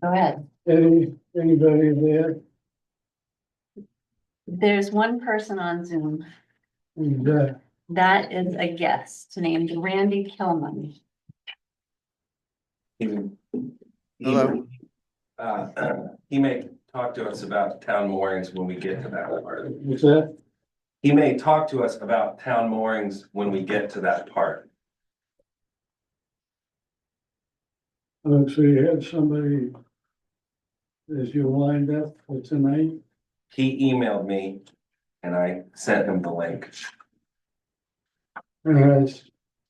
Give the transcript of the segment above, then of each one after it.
Go ahead. Anybody there? There's one person on Zoom. Who's that? That is a guest named Randy Kilman. Hello. He may talk to us about town moorings when we get to that part. What's that? He may talk to us about town moorings when we get to that part. So you have somebody as you lined up for tonight? He emailed me and I sent him the link. That's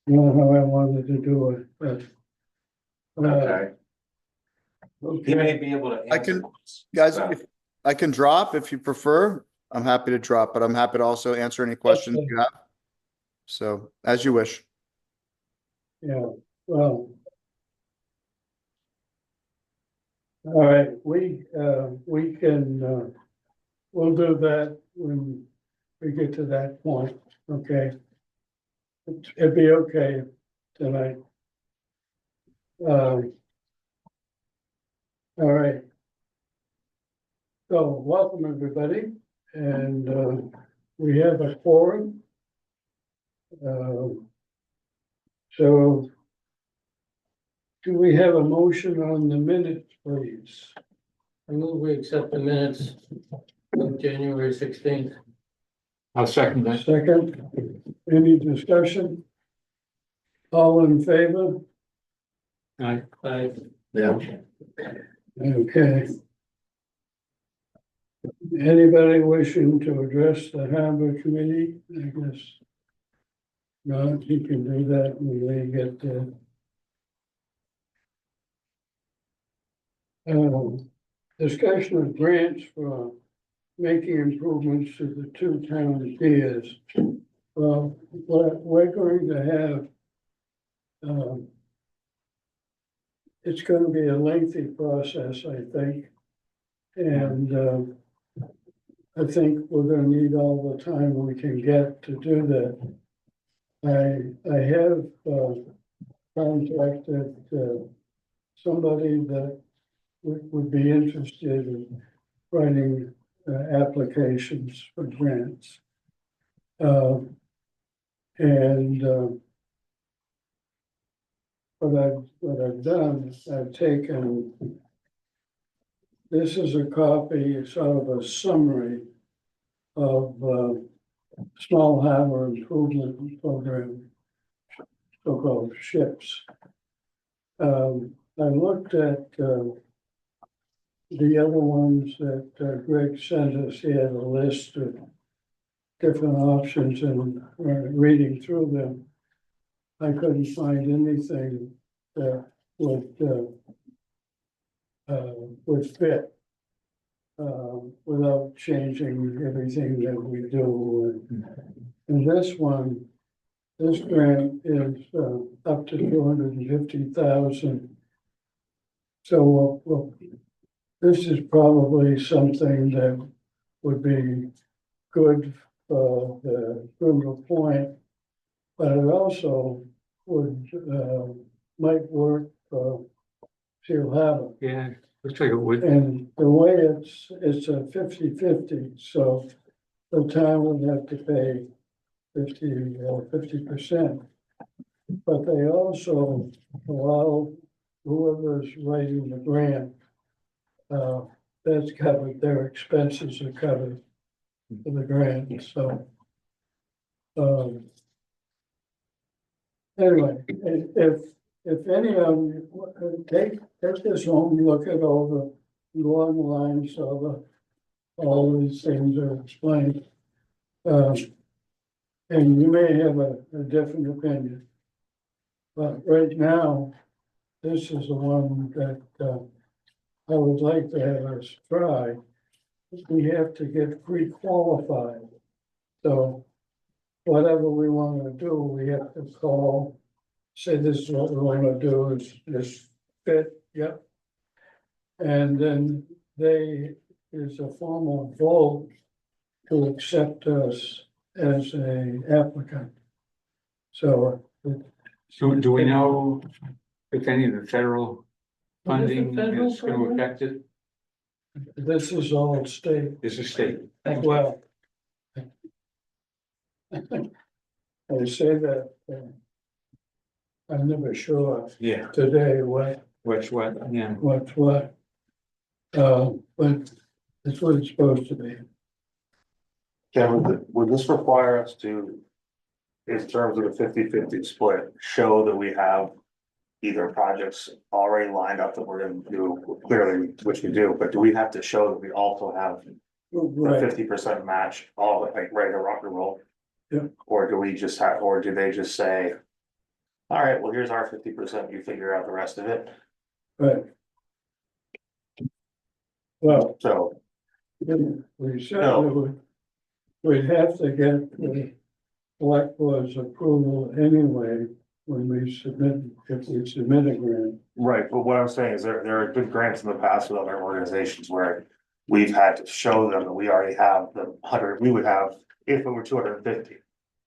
not how I wanted to do it, but. Okay. He Okay, may be able to. I can- answer Guys, this. if I can drop if you prefer, I'm happy to drop, but I'm happy to also answer any questions you have. So as you wish. yeah, well. All right, we can, we'll do that when we get to that point, okay? It'd be okay tonight. All right. So welcome, everybody, and we have a quorum. So do we have a motion on the minutes, please? I move we accept the minutes of January 16th. I'll second that. Second, any discussion? All in favor? Aye. Yeah. Okay. Anybody wishing to address the harbor committee, I guess? No, you can do that when they get there. Discussion of grants for making improvements to the two town piers. Well, we're going to have, it's gonna be a lengthy process, I think. And, I think we're gonna need all the time we can get to do that. I have, contacted, somebody that would be interested in writing, applications for grants. What I've done, I've taken, this is a copy, sort of a summary of, small harbor improvement program, so-called SHIPS. I looked at, the other ones that Greg sent us. He had a list of different options, and reading through them, I couldn't find anything that would fit without changing everything that we do. And this one, this grant is up to 250,000. So this is probably something that would be good for the Brindle Point, but it also would, might work for Seal Harbor. Yeah, looks like it would. And the way it's a 50-50, so the town would have to pay 50%. But they also allow whoever's writing the grant, that's covered, their expenses are covered for the grant, so. Anyway, if any of you take this home, look at all the long lines of all these things are explained. And you may have a different opinion. But right now, this is the one that I would like to have us try. We have to get pre-qualified. So whatever we want to do, we have to call, say this is what we want to do, is this fit, yep. And then is a formal vote to accept us as a applicant. So. So do we know if any of the federal funding federal is gonna program? affect it? This is all state, This is state. well. I say that, I'm never sure Yeah. today what, What's what, yeah. what's what. But that's what it's supposed to be. Ken, would this require us to, in terms of the 50-50 split, show that we have either projects already lined up that we're gonna do, clearly, which we do, but do we have to show that we also have the Right, 50% match, all like ready to rock and roll? Yeah. Or do we just have, or do they just say, all right, well, here's our 50%, you figure out the rest of it? right. Well, So, we certainly would, we'd have to get the select board's approval anyway when we submit, if we submit a grant. right, but what I'm saying is there are good grants in the past with other organizations where we've had to show them that we already have the 100, we would have, if it were 250.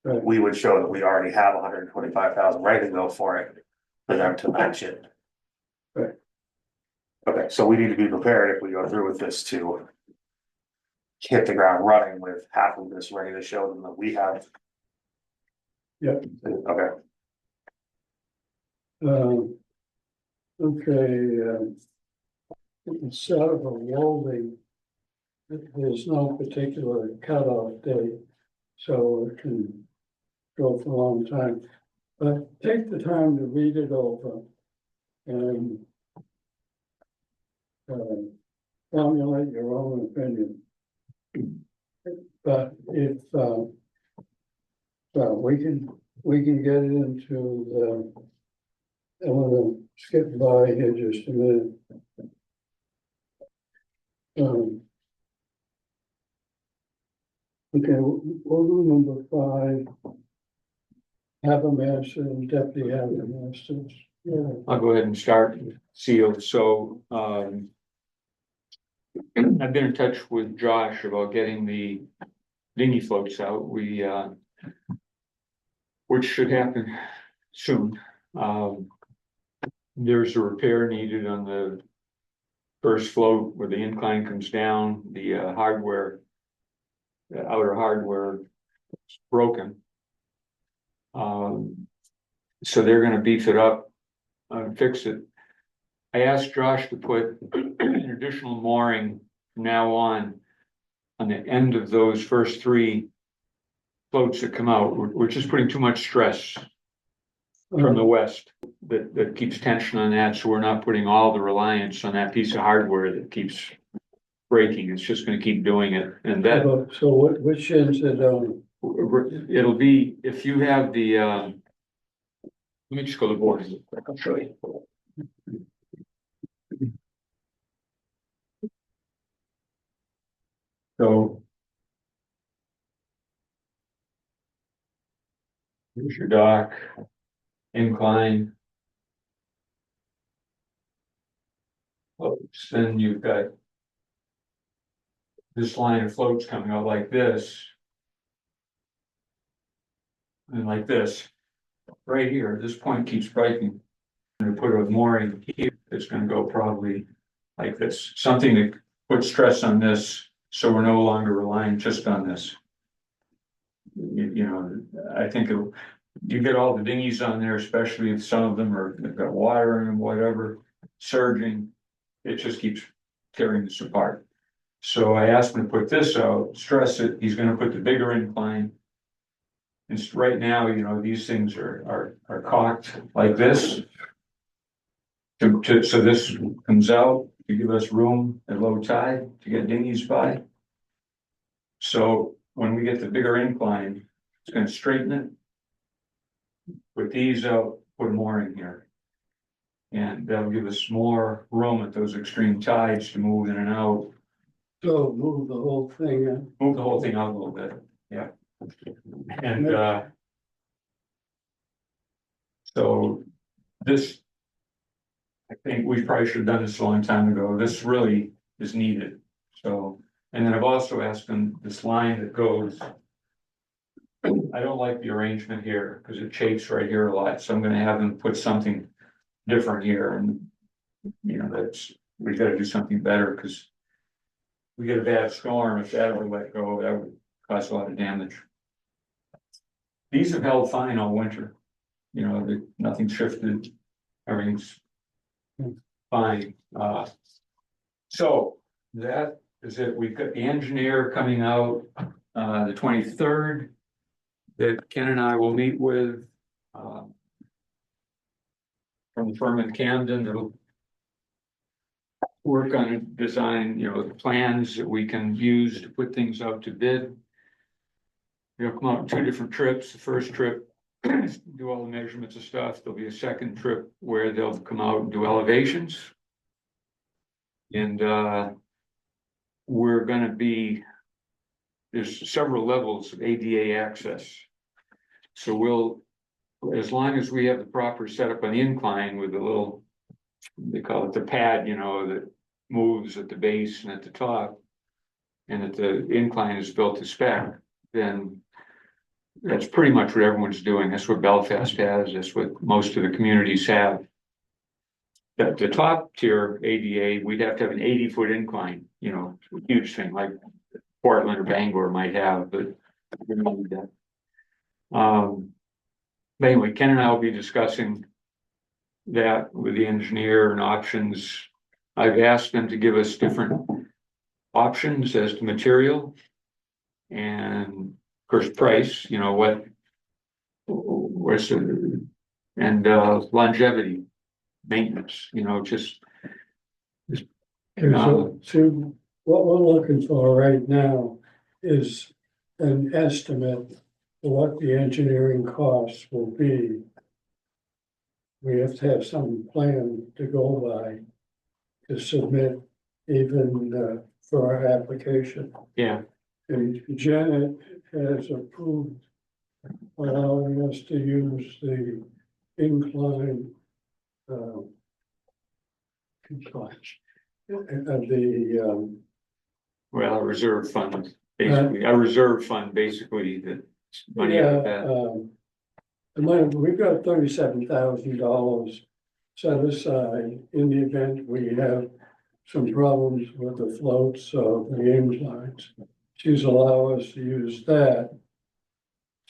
Right. We would show that we already have 125,000 ready to go for it, for them to match it. Right. Okay, so we need to be prepared if we go through with this to hit the ground running with half of this ready to show them that we have. Yep. Okay, Okay, instead of a welding, there's no particular cutoff date, so it can go for a long time. But take the time to read it over and formulate your own opinion. But if, well, we can get into the, I wanna skip by here just a minute. Okay, we'll do number 5. Have a master and deputy have a masters. Yeah, I'll go ahead and start, CEO, so, I've been in touch with Josh about getting the dinghy floats out, which should happen soon. There's a repair needed on the first float where the incline comes down, the hardware, the outer hardware is broken. So they're gonna beef it up and fix it. I asked Josh to put an additional mooring from now on the end of those first 3 floats that come out, which is putting too much stress from the west that keeps tension on that, so we're not putting all the reliance on that piece of hardware that keeps breaking. It's just gonna keep doing it, and that So which ends it on? it'll be, if you have the let me just go to the board. I'll show you. So here's your dock, incline. Floats, then you've got this line of floats coming out like this. And like this, right here, this point keeps breaking. And we put a mooring here, it's gonna go probably like this, something to put stress on this, so we're no longer relying just on this. You know, I think you get all the dinghies on there, especially if some of them they've got water in them, whatever, surging, it just keeps tearing this apart. So I asked him to put this out, stress it, he's gonna put the bigger incline. And right now, you know, these things are caulked like this. So this comes out to give us room at low tide to get dinghies by. So when we get the bigger incline, it's gonna straighten it. Put these out, put more in here. And that'll give us more room at those extreme tides to move in and out. So move the whole thing in. Move the whole thing out a little bit, yeah. And so this, I think we probably should have done this a long time ago. This really is needed. So, and then I've also asked them this line that goes. I don't like the arrangement here because it chafes right here a lot, so I'm gonna have them put something different here, and you know, we gotta do something better, because we get a bad storm, if that ever let go, that would cause a lot of damage. These have held fine all winter, you know, nothing shifted, everything's fine, so that is it. We've got the engineer coming out, the 23rd. That Ken and I will meet with, from the firm in Camden, that'll work on a design, you know, the plans that we can use to put things out to bid. They'll come out on 2 different trips. The first trip, do all the measurements and stuff. There'll be a second trip where they'll come out and do elevations. And we're gonna be, there's several levels of ADA access. So we'll, as long as we have the proper setup on the incline with the little, they call it the pad, you know, that moves at the base and at the top, and that the incline is built to spec, then that's pretty much what everyone's doing. That's what Belfast has. That's what most of the communities have. The top tier ADA, we'd have to have an 80-foot incline, you know, huge thing like Portland or Bangor might have, but we don't need that. But anyway, Ken and I will be discussing that with the engineer and options. I've asked them to give us different options as to material and of course price, you know, what's the, and longevity, maintenance, you know, just So what we're looking for right now is an estimate of what the engineering costs will be. We have to have some plan to go by to submit even for our application. yeah, And Janet has approved allowing us to use the incline of the well, a reserve fund, basically, a reserve fund, basically, that money out of that. the money, we've got $37,000 set aside in the event we have some problems with the floats of the inclines. She's allowed us to use that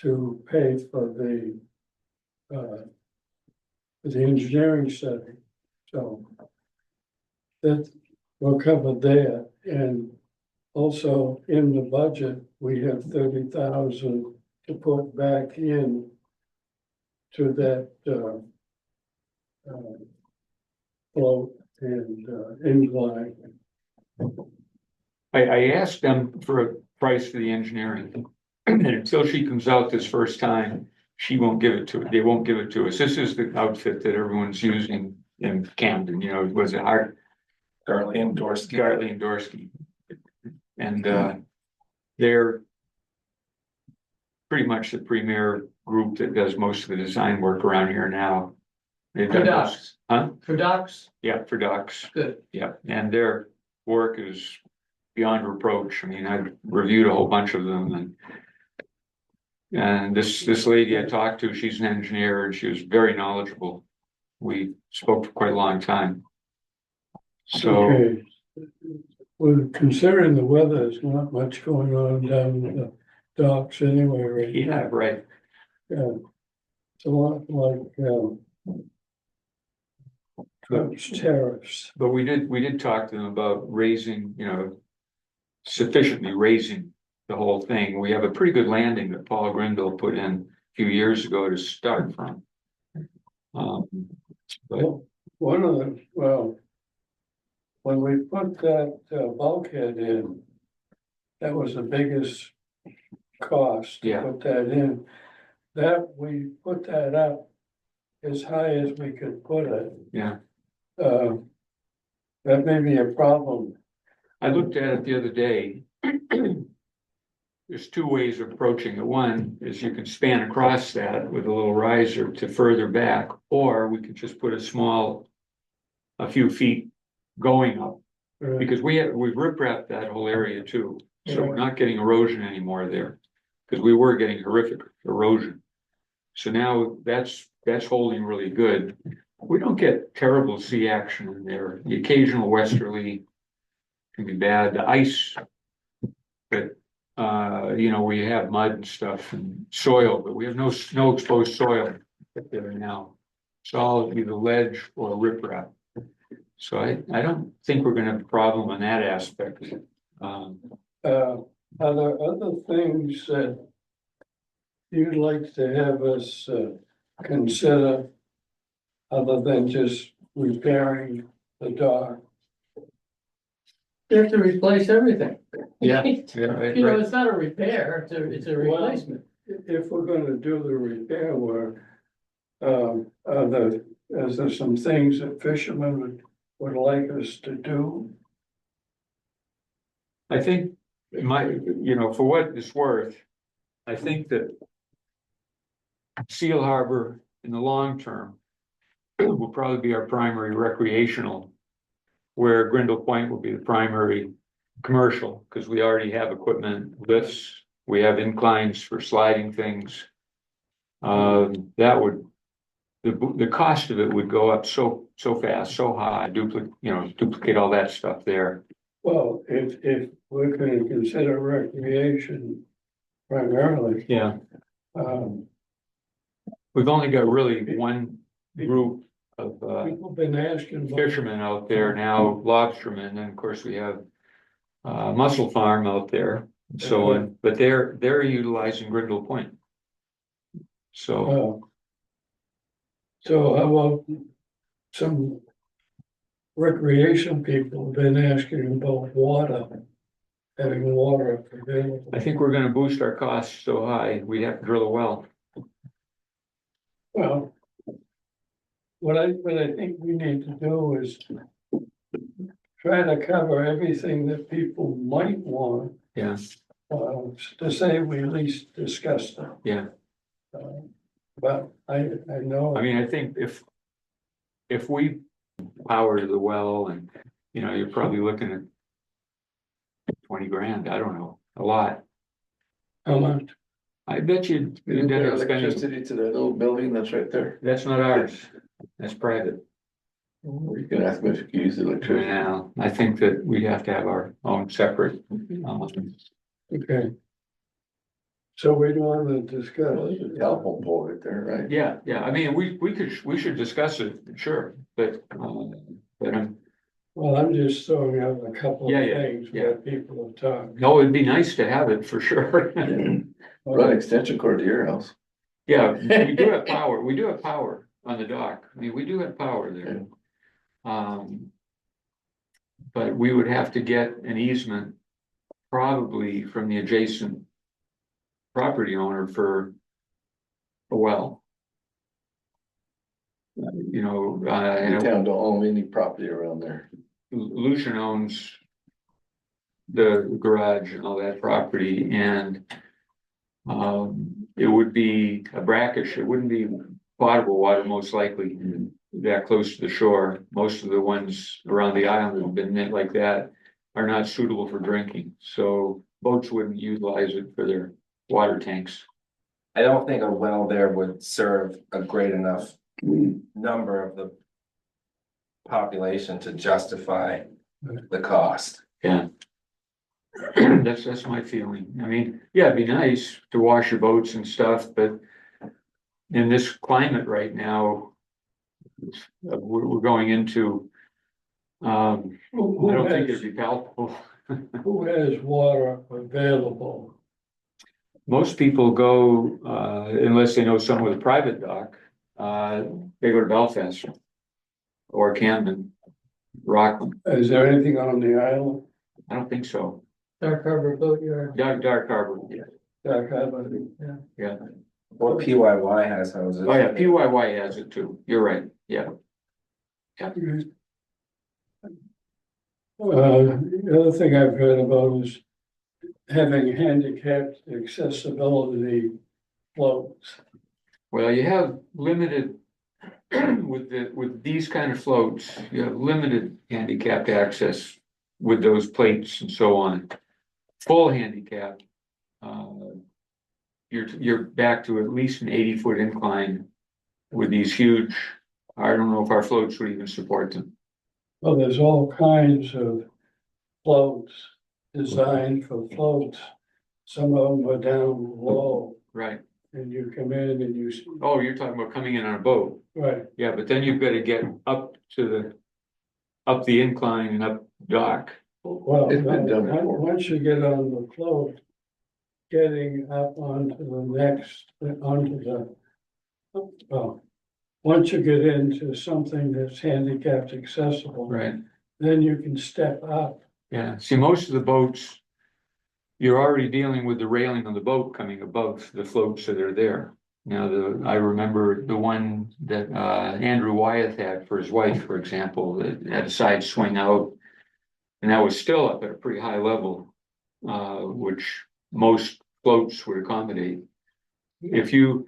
to pay for the engineering study. So that we're covered there. And also in the budget, we have 30,000 to put back in to that float and incline. I asked them for a price for the engineering. And until she comes out this first time, she won't give it to, they won't give it to us. This is the outfit that everyone's using in Camden, you know, was it hard? Gartley and Dorsey. Gartley and Dorsey. And they're pretty much the premier group that does most of the design work around here now. They've For done docks. most- Huh? For docks, Yeah, for docks. good. Yeah, and their work is beyond reproach. I mean, I've reviewed a whole bunch of them and this lady I talked to, she's an engineer and she was very knowledgeable. We spoke for quite a long time. So, Okay. Well, considering the weather, there's not much going on down in the docks anyway right yeah, now. right. It's a lot like Trump's tariffs. But we did talk to them about raising, you know, sufficiently raising the whole thing. We have a pretty good landing that Paul Grindle put in a few years ago to start from. But One of the, well, when we put that bulkhead in, that was the biggest cost to Yeah. put that in. That we put that up as high as we could put it. yeah, That may be a problem. I looked at it the other day. There's 2 ways of approaching it. One is you can span across that with a little riser to further back, or we could just put a few feet going up. Because we've riprap that whole area too, so we're not getting erosion anymore there. Because we were getting horrific erosion. So now that's holding really good. we don't get terrible sea action in there. The occasional westerly can be bad. The ice, but, we have mud and stuff and soil, but we have no exposed soil there now. It's all either ledge or riprap. So I don't think we're gonna have a problem on that aspect. Are there other things that you'd like to have us consider other than just repairing the dock? You have to replace everything. Yeah, You know, it's not a repair, it's a replacement. If we're gonna do the repair work, is there some things that fishermen would like us to do? I think for what it's worth, I think that Seal Harbor in the long term will probably be our primary recreational, where Grindle Point will be the primary commercial, because we already have equipment, lifts, we have inclines for sliding things. The cost of it would go up so fast, so high, duplicate all that stuff there. Well, if we're gonna consider recreation primarily, Yeah, um, we've only got really one group of people have been asking. about- fishermen out there now, lobstermen, and of course we have mussel farm out there, and so on, but they're utilizing Grindle Point. So, So how about some recreation people have been asking about water, having water available. I think we're gonna boost our costs so high, we have to drill a well. Well, what I think we need to do is try to cover everything that people might want, Yeah, to say we at least discussed them. yeah. But I know. I mean, I think if we power the well and, you're probably looking at 20 grand, I don't know, a lot. How much? I bet you. You didn't pay electricity to that old building that's right there. That's not ours, that's private. You can ask them if you can use the electricity. Now, I think that we have to have our own separate. Okay. So we don't want to discuss. Well, there's a telephone pole right there, right? Yeah, I mean, we should discuss it, sure, but Well, I'm just throwing out a couple of Yeah, things yeah. where people have talked. no, it'd be nice to have it for sure. Run extension cord to your house. Yeah, we do have power on the dock, I mean, we do have power there. But we would have to get an easement probably from the adjacent property owner for a well. The town don't own any property around there. Lucian owns the garage and all that property, and it would be a brackish, it wouldn't be potable water most likely that close to the shore. Most of the ones around the island that have been knit like that are not suitable for drinking, so boats wouldn't utilize it for their water tanks. I don't think a well there would serve a great enough number of the population to justify the cost. Yeah. That's my feeling. I mean, yeah, it'd be nice to wash your boats and stuff, but in this climate right now, we're going into, I don't think it'd be palatable. Who has water available? Most people go, unless they know someone with a private dock, they go to Belfast or Camden, Rockland. Is there anything on the island? I don't think so. Dark Harbor Boatyard. Dark Harbor, Dark Harbor? yeah. Well, PYY has houses. Oh, yeah, PYY has it too. You're right, yeah. The other thing I've heard about is having handicapped accessibility floats. Well, you have limited, with these kind of floats, you have limited handicapped access with those plates and so on. Full handicap, you're back to at least an 80-foot incline with these huge I don't know if our floats would even support them. Well, there's all kinds of floats designed for floats. Some of them are down low Right. and you come in and you, Oh, you're talking about coming in on a boat. right, Yeah, but then you've got to get up the incline and up dock. well, It's been done before. once you get on the float, getting up onto the, well, once you get into something that's handicapped accessible, Right. then you can step up. Yeah, see, most of the boats, you're already dealing with the railing of the boat coming above the floats that are there. Now, I remember the one that Andrew Wyeth had for his wife, for example, that had a side swing out. And that was still up at a pretty high level, which most floats would accommodate. If you,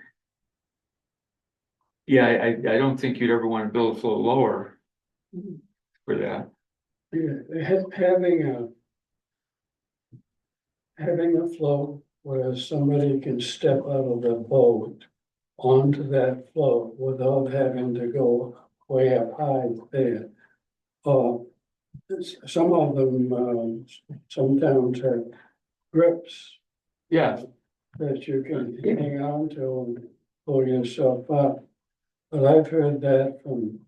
yeah, I don't think you'd ever want to build a float lower for that. Yeah, having a float where somebody can step out of the boat onto that float without having to go way up high there. Some of them, some towns have grips Yeah, that you can hang on to and pull yourself up. But I've heard that from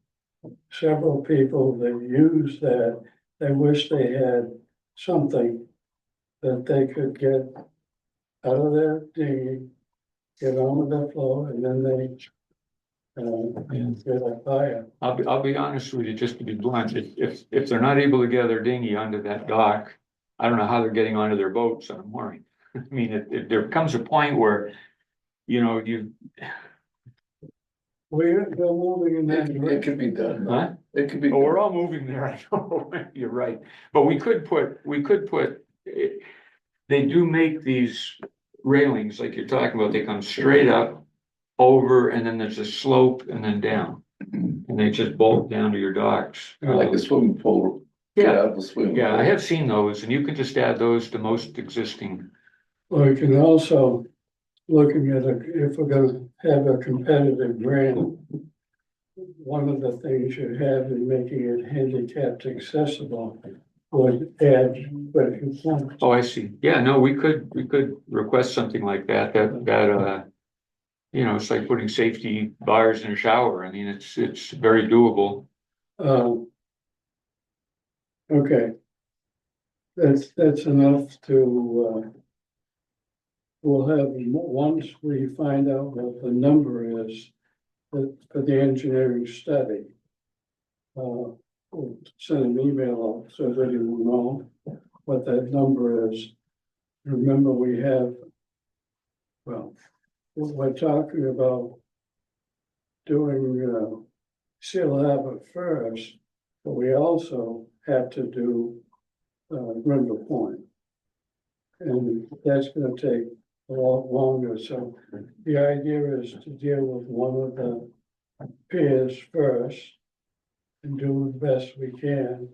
several people that use that. They wish they had something that they could get out of their dinghy, get onto the floor, and then they get up higher. I'll be honest with you, just to be blunt, if they're not able to get their dinghy onto that dock, I don't know how they're getting onto their boats on a mooring. I mean, there comes a point where, you know, We're moving in that It could be done. huh? It could be. Oh, we're all moving there, I know, you're right, but we could put, they do make these railings, like you're talking about, they come straight up, over, and then there's a slope and then down. And they just bolt down to your docks. Like a swimming pool. Get Yeah, out of the swimming. yeah, pool. I have seen those, and you can just add those to most existing. Or you can also, looking at if we're gonna have a competitive grant, one of the things you have in making it handicapped accessible would add, but if you want. Oh, I see. Yeah, no, we could request something like that, you know, it's like putting safety bars in a shower. I mean, it's very doable. Okay. That's enough to, we'll have, once we find out what the number is for the engineering study. We'll send an email out so that you will know what that number is. Remember, we have, well, we're talking about doing, Seal Harbor first, but we also have to do Grindle Point. And that's gonna take a lot longer, so the idea is to deal with one of the piers first. And do the best we can.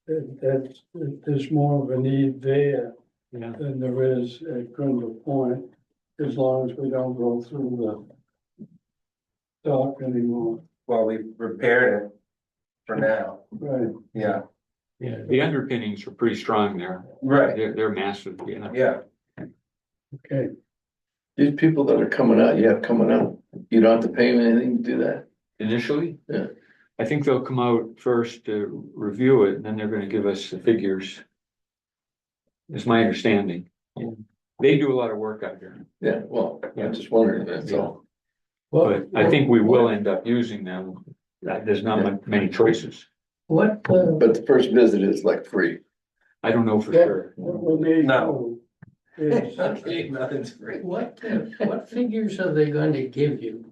There's more of a need there Yeah. than there is at Grindle Point, as long as we don't go through the dock anymore. Well, we've repaired it for now, Right, yeah, Yeah. The underpinnings are pretty strong there. right, They're massive, you know. yeah. okay. These people that are coming out, you have coming out, you don't have to pay them anything to do that. Initially? Yeah. I think they'll come out first to review it, and then they're gonna give us the figures. Is my understanding. They do a lot of work out here, Yeah, well, I'm just wondering, that's all. but I think we will end up using them. There's not many choices. What, But the first visit is like free. I don't know for sure. what we'll need No. to is, Okay, nothing's free. What figures are they going to give you?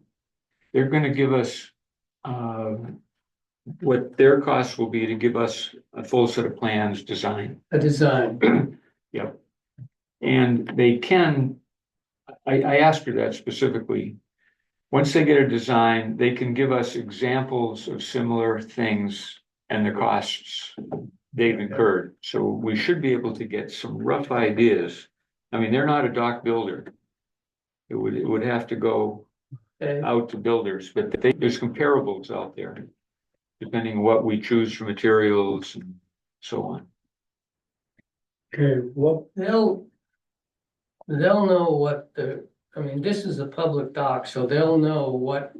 They're gonna give us, what their costs will be to give us a full set of plans designed. A design? Yep. And they can, I asked her that specifically. Once they get a design, they can give us examples of similar things and the costs they've incurred. So we should be able to get some rough ideas. I mean, they're not a dock builder. It would have to go Okay. out to builders, but there's comparables out there. Depending on what we choose for materials and so on. Okay, what, They'll know what I mean, this is a public dock, so they'll know what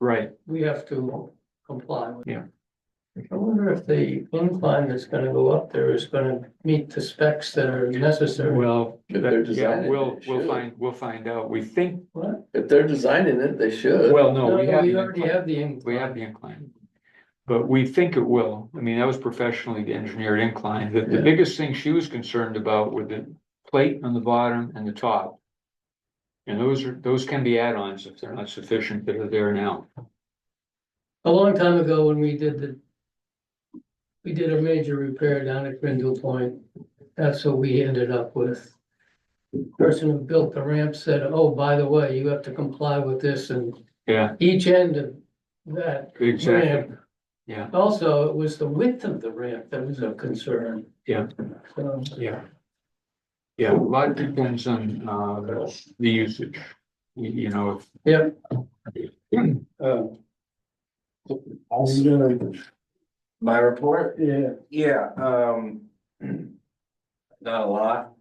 Right, we have to comply with. Yeah. I wonder if the incline that's gonna go up there is gonna meet the specs that are necessary. well, If they're yeah, designing it, we'll it should. find out. We think, What? If they're designing it, they should. well, no, we have. We the already incline. have the incline. We have the incline. But we think it will. I mean, that was professionally engineered incline. The Yeah. biggest thing she was concerned about were the plate on the bottom and the top. And those can be add-ons if they're not sufficient that are there now. A long time ago, when we did a major repair down at Grindle Point, that's what we ended up with. The person who built the ramp said, oh, by the way, you have to comply with this, and Yeah, each end of that exactly. ramp. Yeah. Also, it was the width of the ramp that was of concern. Yeah. So, Yeah. Yeah, a lot depends on the usage. You know, if yeah, I'm gonna, My report? yeah, Yeah, not a lot,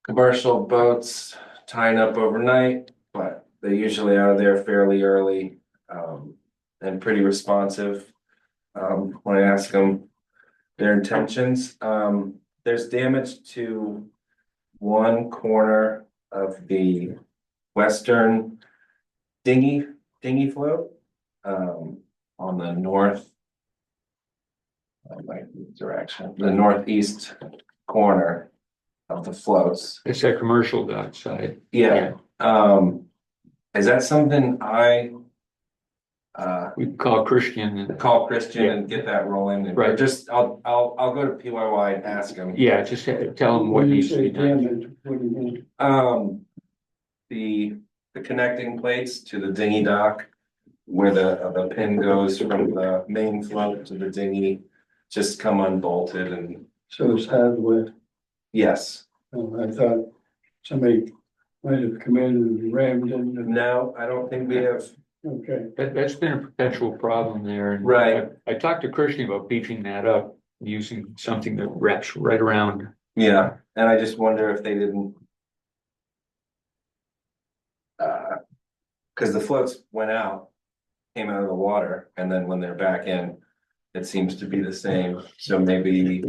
commercial boats tying up overnight, but they're usually out of there fairly early, and pretty responsive. When I ask them their intentions, there's damage to one corner of the western dinghy float, on the north. Direction, the northeast corner of the floats. it's that commercial dock side. Yeah, is that something We call Christian and, call Christian and get that rolling? And Right. Just, I'll go to PYY and ask him. yeah, just tell them what when you needs to say be done. damage, what do you mean? The connecting plates to the dinghy dock. Where the pin goes from the main float to the dinghy, just come unbolted and, So it's hardware. yes. I thought somebody might have come in and rammed into, No, I don't think we have, okay. That's been a perpetual problem there. And Right. I talked to Christian about beefing that up, using something that wraps right around. yeah, and I just wonder if they didn't. Cause the floats went out, came out of the water, and then when they're back in, it seems to be the same, so maybe.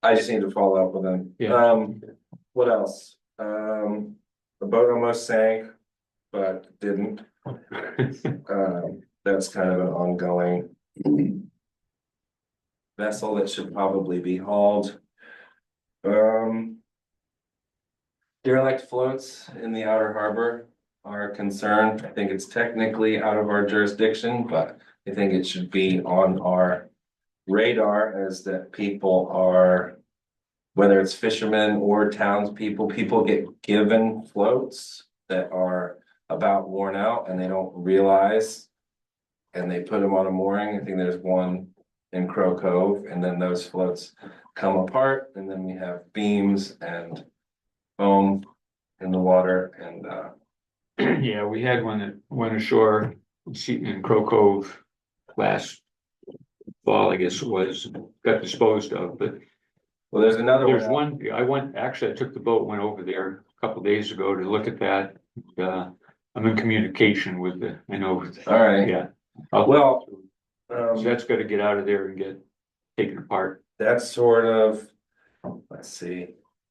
I just need to follow up with them. Yeah. What else? The boat almost sank, but didn't. That's kind of an ongoing. Vessel that should probably be hauled. Derelict floats in the outer harbor are a concern. I think it's technically out of our jurisdiction, but I think it should be on our radar as that people are. Whether it's fishermen or townspeople, people get given floats that are about worn out and they don't realize. And they put them on a mooring. I think there's one in Crow Cove, and then those floats come apart, and then we have beams and foam in the water, and Yeah, we had one that went ashore in Crow Cove last fall, I guess it was, got disposed of, but well, there's another there's one. one, actually, I took the boat, went over there a couple days ago to look at that. I'm in communication with I know, All right, yeah. well, So that's gotta get out of there and get taken apart. that's sort of, let's see.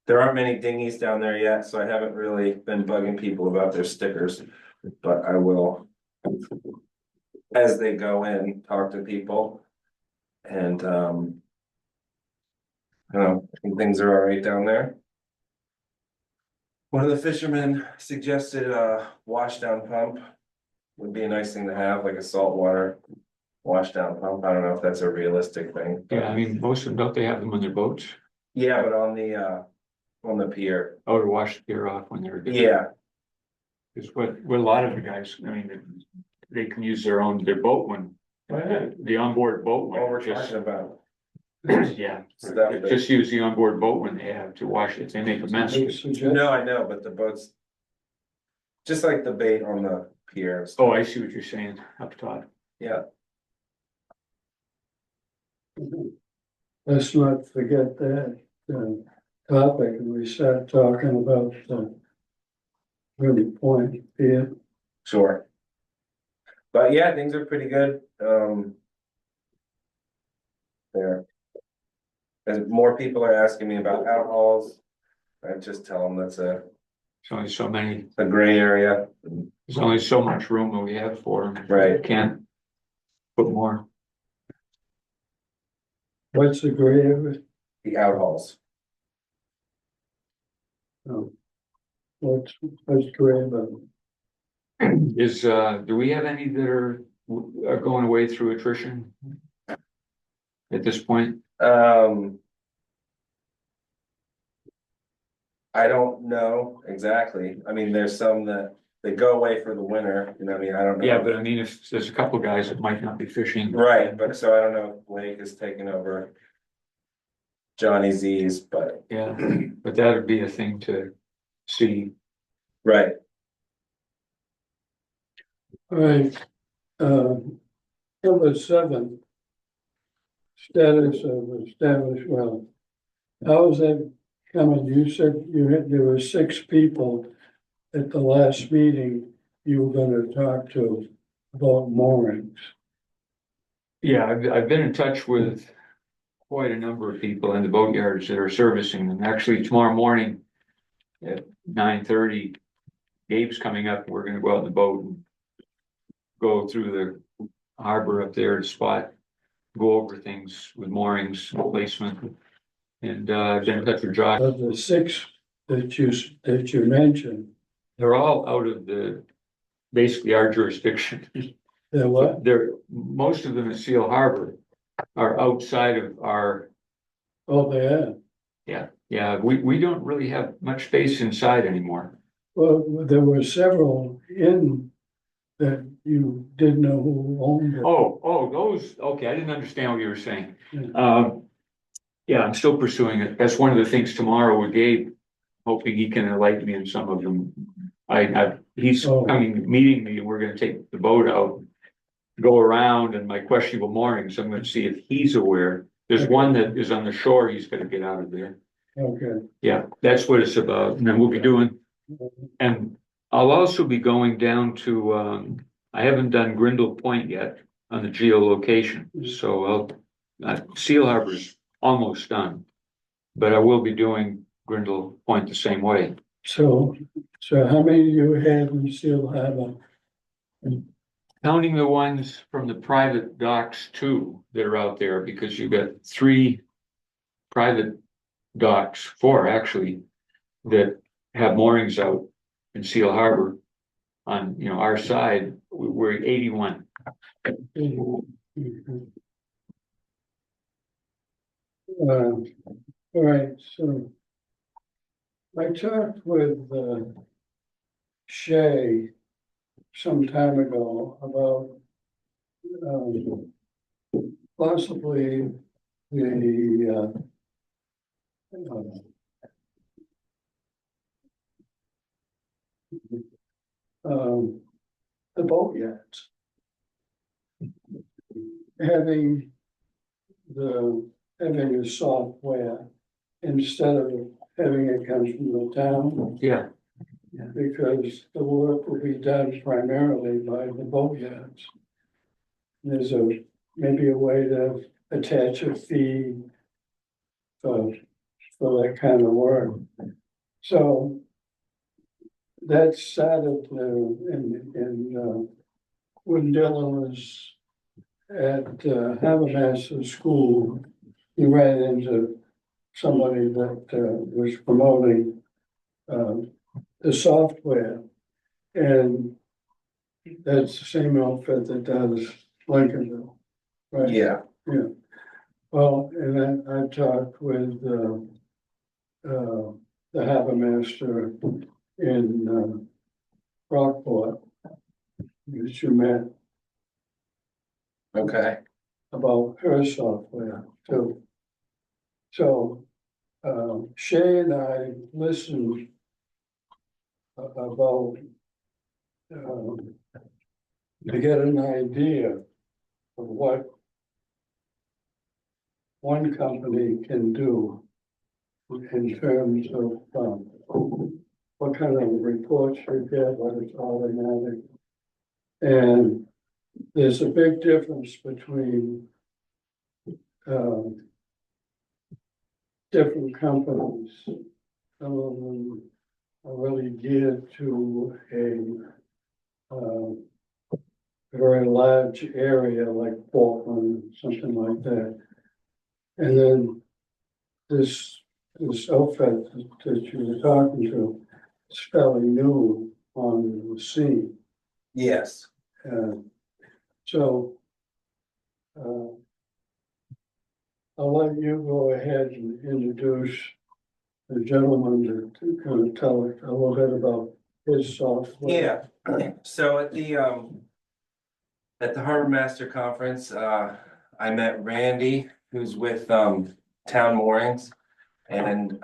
There aren't many dinghies down there yet, so I haven't really been bugging people about their stickers, but I will. As they go in, talk to people. And, I don't know, I think things are all right down there. One of the fishermen suggested a washdown pump. Would be a nice thing to have, like a saltwater washdown pump. I don't know if that's a realistic thing. Yeah, I mean, most of them, don't they have them on their boats? Yeah, but on the pier, Oh, to wash the gear off when they're. yeah, Cause what a lot of the guys, I mean, they can use their boat one, the onboard boat what we're one, just, talking about. yeah. So that would be- Just use the onboard boat when they have to wash it, they make a mess. They suggest- No, I know, but the boats. just like the bait on the pier. Oh, I see what you're saying, up top. Yeah, Let's not forget that, topic, and we start talking about, really point here. sure. But yeah, things are pretty good, there. As more people are asking me about outhauls, I just tell them that's There's only so many, a gray area. there's only so much room that we have for them. Right. Can't put more. What's the grade of it? The outhauls. Oh. What's grade of it? Is, do we have any that are going away through attrition? At this point? I don't know exactly. I mean, there's some that they go away for the winter, you know, what I mean, I don't know. Yeah, but I mean, if there's a couple guys that might not be fishing. Right, but so I don't know if Blake is taking over Johnny Z's, but Yeah, but that would be a thing to see. right, All right, number 7. Status of established well. How is that coming? You said there were 6 people at the last meeting you were gonna talk to about moorings. Yeah, I've been in touch with quite a number of people in the boatyards that are servicing them. Actually, tomorrow morning at 9:30, Gabe's coming up. We're gonna go out in the boat and go through the harbor up there to spot, go over things with moorings, placement. And I've been in touch with Josh. Of the 6 that you mentioned, They're all out of basically our jurisdiction. there what? Most of them in Seal Harbor are outside of our, Oh, they are. yeah, we don't really have much space inside anymore. Well, there were several in that you didn't know who owned it. Oh, those, okay, I didn't understand what you were saying. Yeah. Yeah, I'm still pursuing it. That's one of the things tomorrow with Gabe, hoping he can enlighten me on some of them. He's Oh. coming, meeting me, and we're gonna take the boat out, go around, and my questionable moorings, I'm gonna see if he's aware. There's one that is on the shore, he's gonna get out of there. Okay. Yeah, that's what it's about, and then we'll be doing, and I'll also be going down to, I haven't done Grindle Point yet on the geolocation, so Seal Harbor's almost done. But I will be doing Grindle Point the same way. So how many do you have in Seal Harbor? Counting the ones from the private docks too, that are out there, because you've got 3 private docks, 4 actually, that have moorings out in Seal Harbor. On, our side, we're at 81. All right, so I talked with Shay some time ago about possibly the the boatyards having a software instead of having it come from the town. Yeah, Because the work will be done primarily by the boatyards. There's maybe a way to attach a fee for that kind of work. So that started when Dylan was at Habermas School, he ran into somebody that was promoting the software. And that's the same outfit that does Lincolnville, right? yeah, Yeah. Well, and then I talked with the harbor master in Rockport, which you met, okay, about her software too. So Shay and I listened about to get an idea of what one company can do in terms of, what kind of reports you get, whether it's automatic. And there's a big difference between, different companies. Some of them are really geared to a very large area like Portland, something like that. And then this outfit that you were talking to is fairly new on the scene. Yes. So, I'll let you go ahead and introduce the gentleman to kind of tell us a little bit about his software. Yeah, so at the Harbor Master Conference, I met Randy, who's with Town Moorings. And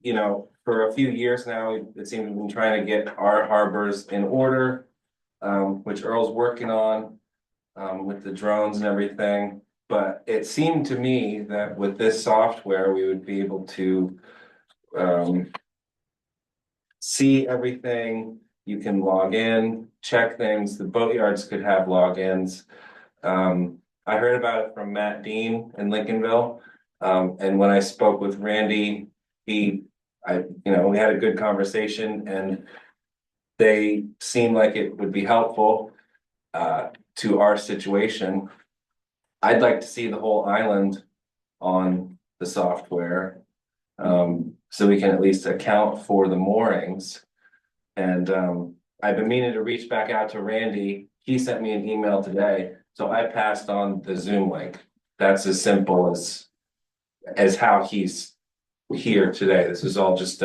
you know, for a few years now, it seems we've been trying to get our harbors in order, which Earl's working on with the drones and everything. But it seemed to me that with this software, we would be able to see everything. You can log in, check things. The boatyards could have logins. I heard about it from Matt Dean in Lincolnville. And when I spoke with Randy, we had a good conversation, and they seemed like it would be helpful to our situation. I'd like to see the whole island on the software, so we can at least account for the moorings. And I've been meaning to reach back out to Randy. He sent me an email today, so I passed on the Zoom link. That's as simple as how he's here today. This is all just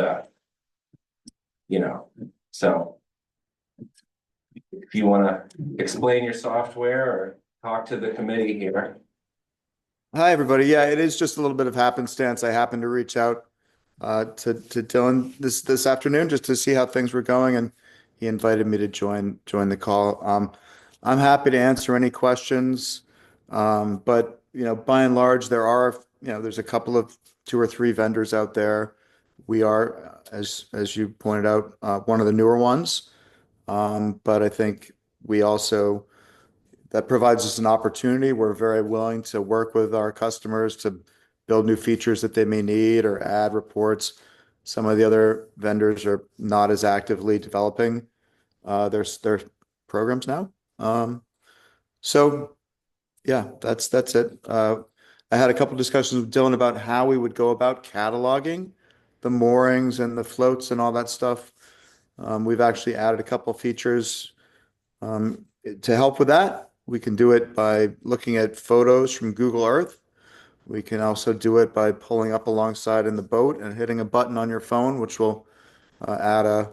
so if you want to explain your software or talk to the committee here. Hi, everybody. Yeah, it is just a little bit of happenstance. I happened to reach out to Dylan this afternoon just to see how things were going, and he invited me to join the call. I'm happy to answer any questions, but by and large, there's a couple of 2 or 3 vendors out there. We are, as you pointed out, one of the newer ones, but I think that provides us an opportunity. We're very willing to work with our customers to build new features that they may need or add reports. Some of the other vendors are not as actively developing their programs now. So yeah, that's it. I had a couple discussions with Dylan about how we would go about cataloging the moorings and the floats and all that stuff. We've actually added a couple features to help with that. We can do it by looking at photos from Google Earth. We can also do it by pulling up alongside in the boat and hitting a button on your phone, which will add a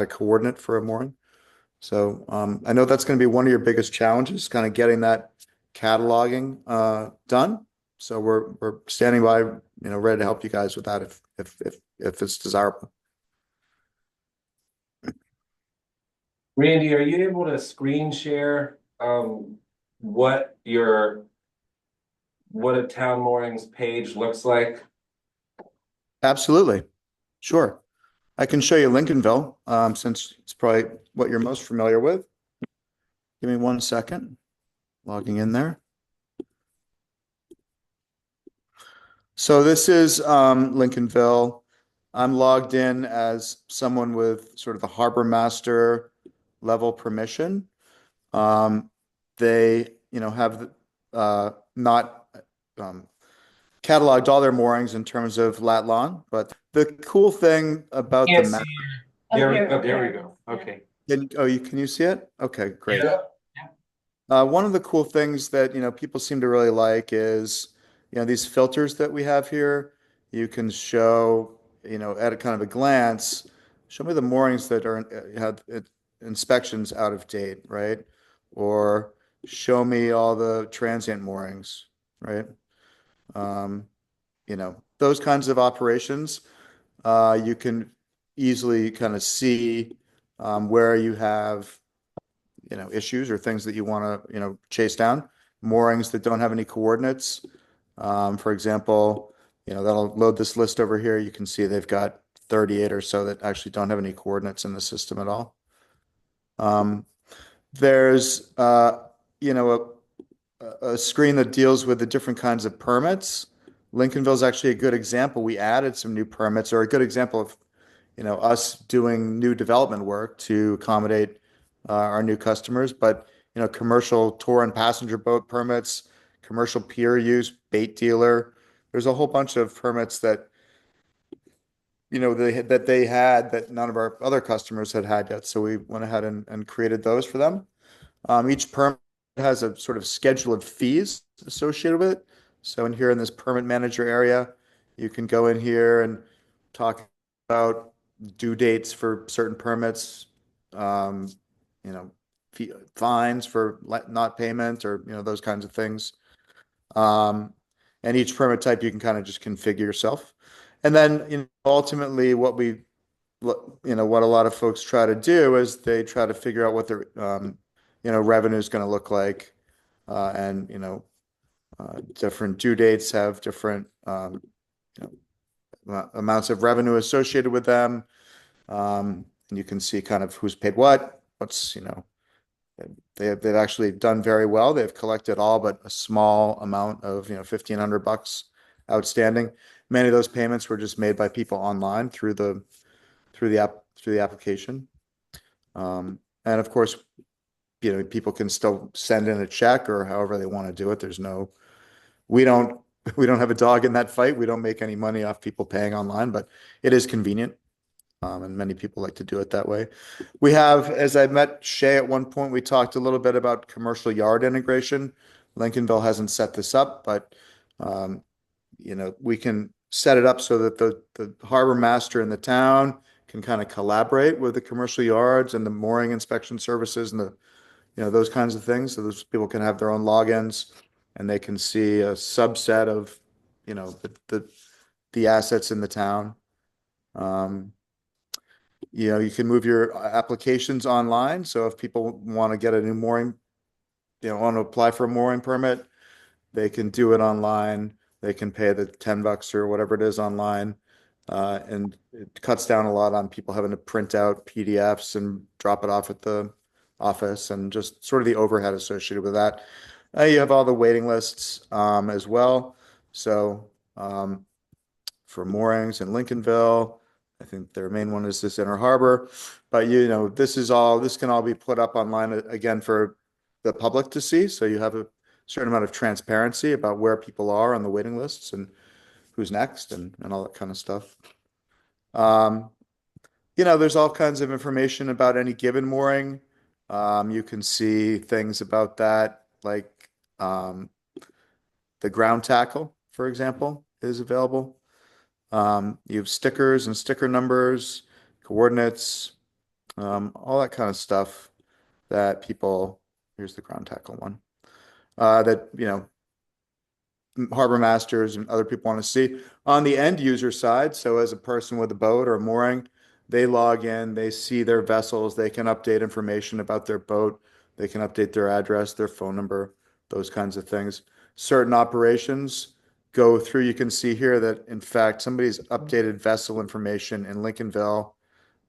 coordinate for a mooring. So I know that's going to be one of your biggest challenges, kind of getting that cataloging done. So we're standing by, ready to help you guys with that if it's desirable. Randy, are you able to screen share what a Town Moorings page looks like? Absolutely. Sure. I can show you Lincolnville, since it's probably what you're most familiar with. Give me 1 second. Logging in there. So this is Lincolnville. I'm logged in as someone with sort of the harbor master level permission. They, have not cataloged all their moorings in terms of lat long, but the cool thing about the map. There we Here. go. Okay. Can you see it? Okay, great. Yeah. One of the cool things that people seem to really like is these filters that we have here. You can show at a kind of a glance, show me the moorings that have inspections out of date, right? Or show me all the transient moorings, right? Those kinds of operations, you can easily kind of see where you have, issues or things that you want to, chase down, moorings that don't have any coordinates. For example, that'll load this list over here. You can see they've got 38 or so that actually don't have any coordinates in the system at all. There's, a screen that deals with the different kinds of permits. Lincolnville is actually a good example. We added some new permits, or a good example of, us doing new development work to accommodate our new customers. But, commercial tour and passenger boat permits, commercial pier use, bait dealer. There's a whole bunch of permits that, they had that none of our other customers had yet. So we went ahead and created those for them. Each permit has a sort of schedule of fees associated with it. So in here in this permit manager area, you can go in here and talk about due dates for certain permits, fines for not payment, or, those kinds of things. And each permit type you can kind of just configure yourself. And then, ultimately what a lot of folks try to do is they try to figure out what their, revenue is going to look like. And, different due dates have different, amounts of revenue associated with them. And you can see kind of who's paid what's, they've actually done very well. They've collected all but a small amount of, $1,500 outstanding. Many of those payments were just made by people online through the application. And of course, people can still send in a check or however they want to do it. We don't have a dog in that fight. We don't make any money off people paying online, but it is convenient. And many people like to do it that way. We have, as I met Shay at one point, we talked a little bit about commercial yard integration. Lincolnville hasn't set this up, but we can set it up so that the harbor master in the town can kind of collaborate with the commercial yards and the mooring inspection services and those kinds of things. So those people can have their own logins and they can see a subset of, the assets in the town. You can move your applications online. So if people want to get a new mooring, want to apply for a mooring permit, they can do it online. They can pay the $10 or whatever it is online. And it cuts down a lot on people having to print out PDFs and drop it off at the office and just sort of the overhead associated with that. You have all the waiting lists as well. So for moorings in Lincolnville, I think their main one is this Inner Harbor, but this can all be put up online again for the public to see. So you have a certain amount of transparency about where people are on the waiting lists and who's next and all that kind of stuff. There's all kinds of information about any given mooring. You can see things about that, like the ground tackle, for example, is available. You have stickers and sticker numbers, coordinates, all that kind of stuff that here's the ground tackle one, that, harbor masters and other people want to see. On the end user side, so as a person with a boat or a mooring, they log in, they see their vessels, they can update information about their boat, they can update their address, their phone number, those kinds of things. Certain operations go through, you can see here that in fact somebody's updated vessel information in Lincolnville,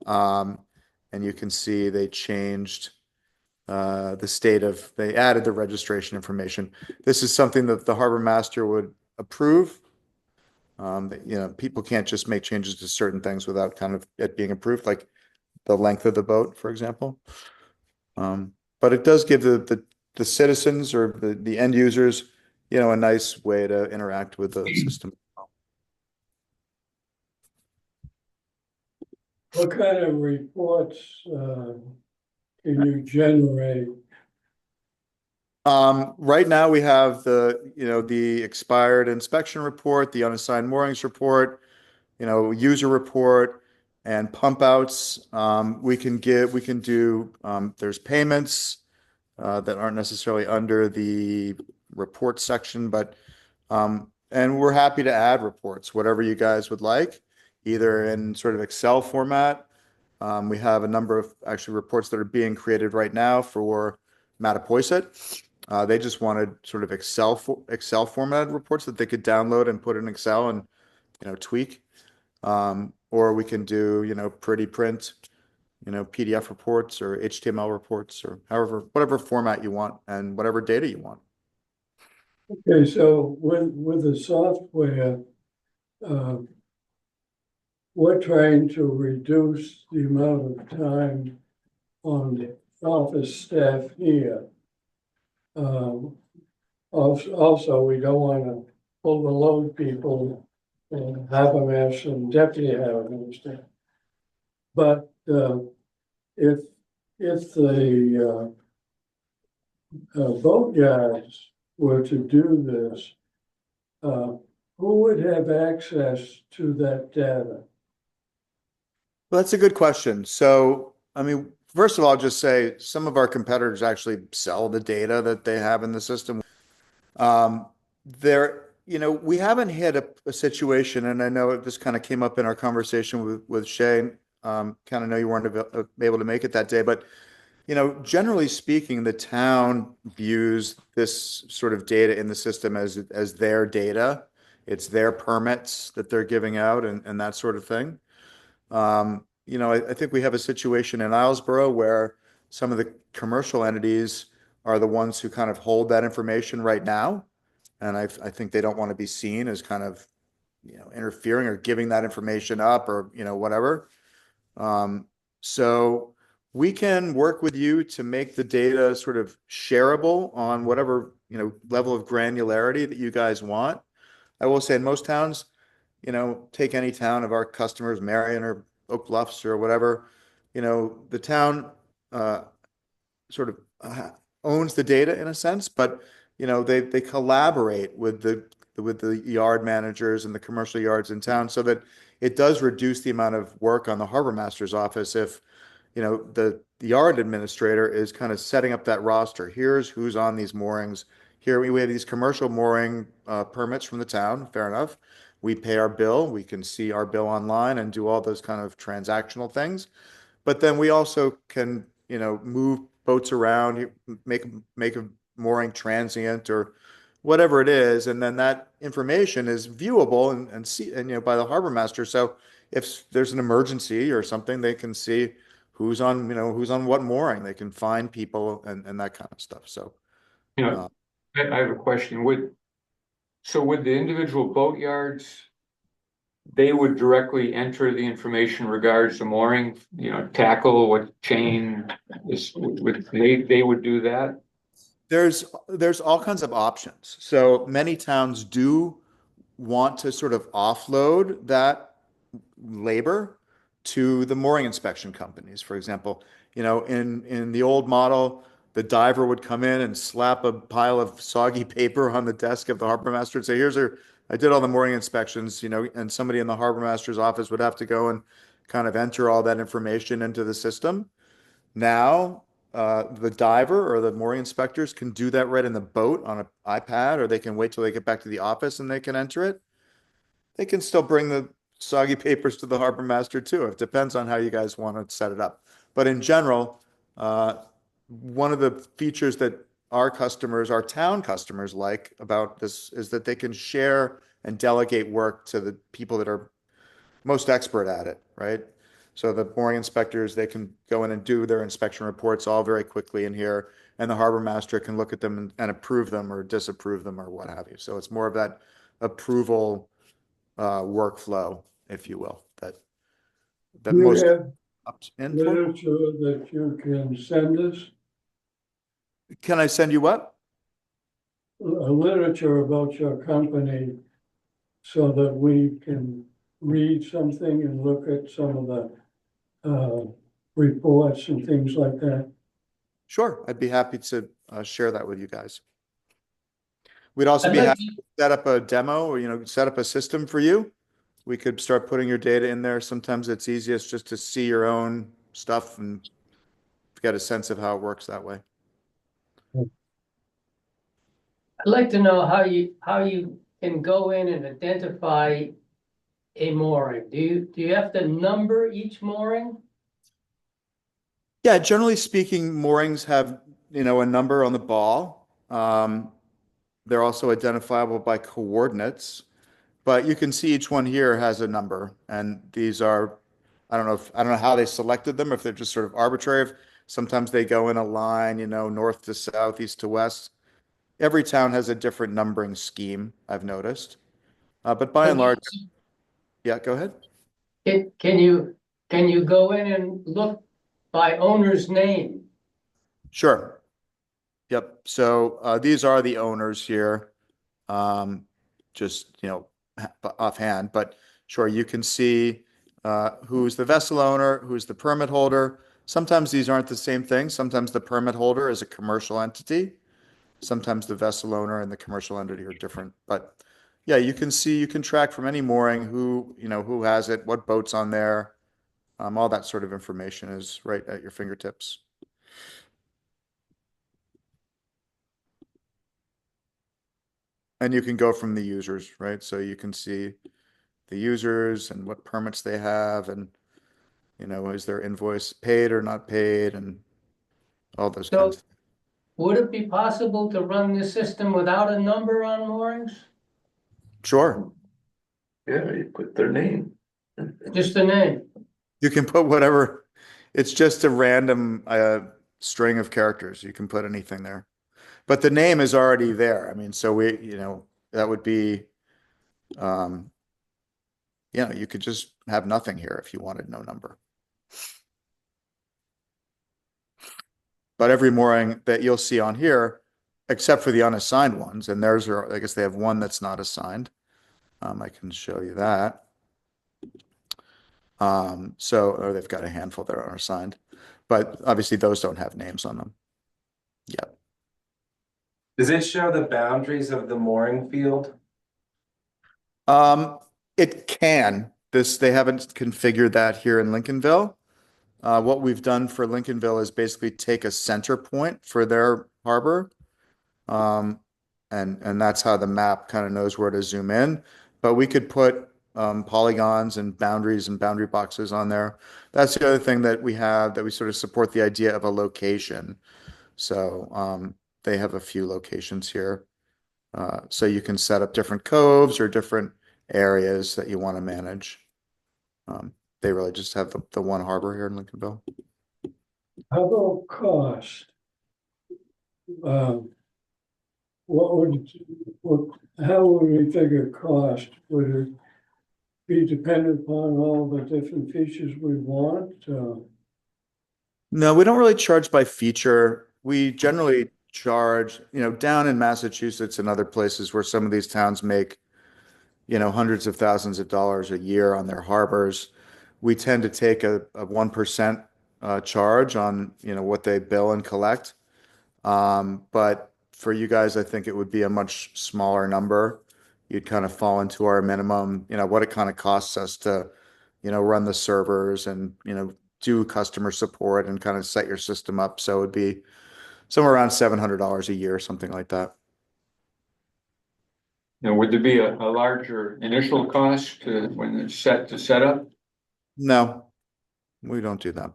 and you can see they changed they added the registration information. This is something that the harbor master would approve. People can't just make changes to certain things without kind of it being approved, like the length of the boat, for example. But it does give the citizens or the end users, a nice way to interact with the system. What kind of reports can you generate? Right now we have the expired inspection report, the unassigned moorings report, user report, and pump outs. We can do, there's payments that aren't necessarily under the report section, but and we're happy to add reports, whatever you guys would like, either in sort of Excel format, We have a number of actually reports that are being created right now for Mattapoisett. They just wanted sort of Excel formatted reports that they could download and put in Excel and, tweak. Or we can do, pretty print, PDF reports or HTML reports or whatever format you want and whatever data you want. Okay, so with the software, we're trying to reduce the amount of time on the office staff here. Also, we don't want to overload people and have them have some deputy harbor master. But if the boatyards were to do this, who would have access to that data? Well, that's a good question. So, I mean, first of all, I'll just say some of our competitors actually sell the data that they have in the system. We haven't hit a situation, and I know this kind of came up in our conversation with Shane. Kind of know you weren't able to make it that day, but generally speaking, the town views this sort of data in the system as their data. It's their permits that they're giving out and that sort of thing. I think we have a situation in Islesboro where some of the commercial entities are the ones who kind of hold that information right now. And I think they don't want to be seen as kind of, interfering or giving that information up or, whatever. So we can work with you to make the data sort of shareable on whatever, level of granularity that you guys want. I will say in most towns, take any town of our customers, Marion or Oak Bluffs or whatever, the town sort of owns the data in a sense, but they collaborate with the yard managers and the commercial yards in town so that it does reduce the amount of work on the harbor master's office if the yard administrator is kind of setting up that roster. Here's who's on these moorings. Here we have these commercial mooring permits from the town. Fair enough. We pay our bill. We can see our bill online and do all those kind of transactional things. But then we also can, move boats around, make a mooring transient or whatever it is, and then that information is viewable and by the harbor master. So if there's an emergency or something, they can see who's on what mooring. They can find people and that kind of stuff. So, I have a question. Would the individual boatyards, they would directly enter the information regards to mooring, tackle, what chain is, they would do that? There's all kinds of options. So many towns do want to sort of offload that labor to the mooring inspection companies. For example, in the old model, the diver would come in and slap a pile of soggy paper on the desk of the harbor master and say, I did all the mooring inspections, and somebody in the harbor master's office would have to go and kind of enter all that information into the system. Now, the diver or the mooring inspectors can do that right in the boat on an iPad, or they can wait till they get back to the office and they can enter it. They can still bring the soggy papers to the harbor master too. It depends on how you guys want to set it up. But in general, one of the features that our town customers like about this is that they can share and delegate work to the people that are most expert at it, right? So the mooring inspectors, they can go in and do their inspection reports all very quickly in here, and the harbor master can look at them and approve them or disapprove them or what have you. So it's more of that approval workflow, if you will, that Do you most have input. literature that you can send us? Can I send you what? A literature about your company so that we can read something and look at some of the reports and things like that? Sure, I'd be happy to share that with you guys. We'd also I'd be like happy to set up a demo or, set up a system for you. We could start putting your data in there. Sometimes it's easiest just to see your own stuff and get a sense of how it works that way. I'd like to know how you can go in and identify a mooring. Do you have to number each mooring? Yeah, generally speaking, moorings have, a number on the ball. They're also identifiable by coordinates, but you can see each one here has a number, and these are, I don't know how they selected them, if they're just sort of arbitrary. Sometimes they go in a line, north to south, east to west. Every town has a different numbering scheme, I've noticed. But by and large, yeah, go ahead. Can you go in and look by owner's name? Sure. Yep. So these are the owners here. Just, offhand, but sure, you can see who's the vessel owner, who's the permit holder. Sometimes these aren't the same thing. Sometimes the permit holder is a commercial entity. Sometimes the vessel owner and the commercial entity are different. But yeah, you can track from any mooring who has it, what boat's on there. All that sort of information is right at your fingertips. And you can go from the users, right? So you can see the users and what permits they have and, is their invoice paid or not paid and all those So kinds. would it be possible to run this system without a number on moorings? Sure. Yeah, you put their name. Just a name? You can put whatever, it's just a random string of characters. You can put anything there. But the name is already there. I mean, so that would be, you could just have nothing here if you wanted no number. But every mooring that you'll see on here, except for the unassigned ones, and theirs are, I guess they have one that's not assigned. I can show you that. Or they've got a handful that are assigned, but obviously those don't have names on them. Yep. Does it show the boundaries of the mooring field? It can. They haven't configured that here in Lincolnville. What we've done for Lincolnville is basically take a center point for their harbor. And that's how the map kind of knows where to zoom in. But we could put polygons and boundary boxes on there. That's the other thing that we have, that we sort of support the idea of a location. So they have a few locations here. So you can set up different coves or different areas that you want to manage. They really just have the one harbor here in Lincolnville. How about cost? How would we figure cost? Would it be dependent upon all the different features we want? No, we don't really charge by feature. We generally charge, down in Massachusetts and other places where some of these towns make, hundreds of thousands of dollars a year on their harbors. We tend to take a 1% charge on, what they bill and collect. But for you guys, I think it would be a much smaller number. You'd kind of fall into our minimum, what it kind of costs us to, run the servers and, do customer support and kind of set your system up. So it would be somewhere around $700 a year, something like that. Now, would there be a larger initial cost when it's set up? No, we don't do that.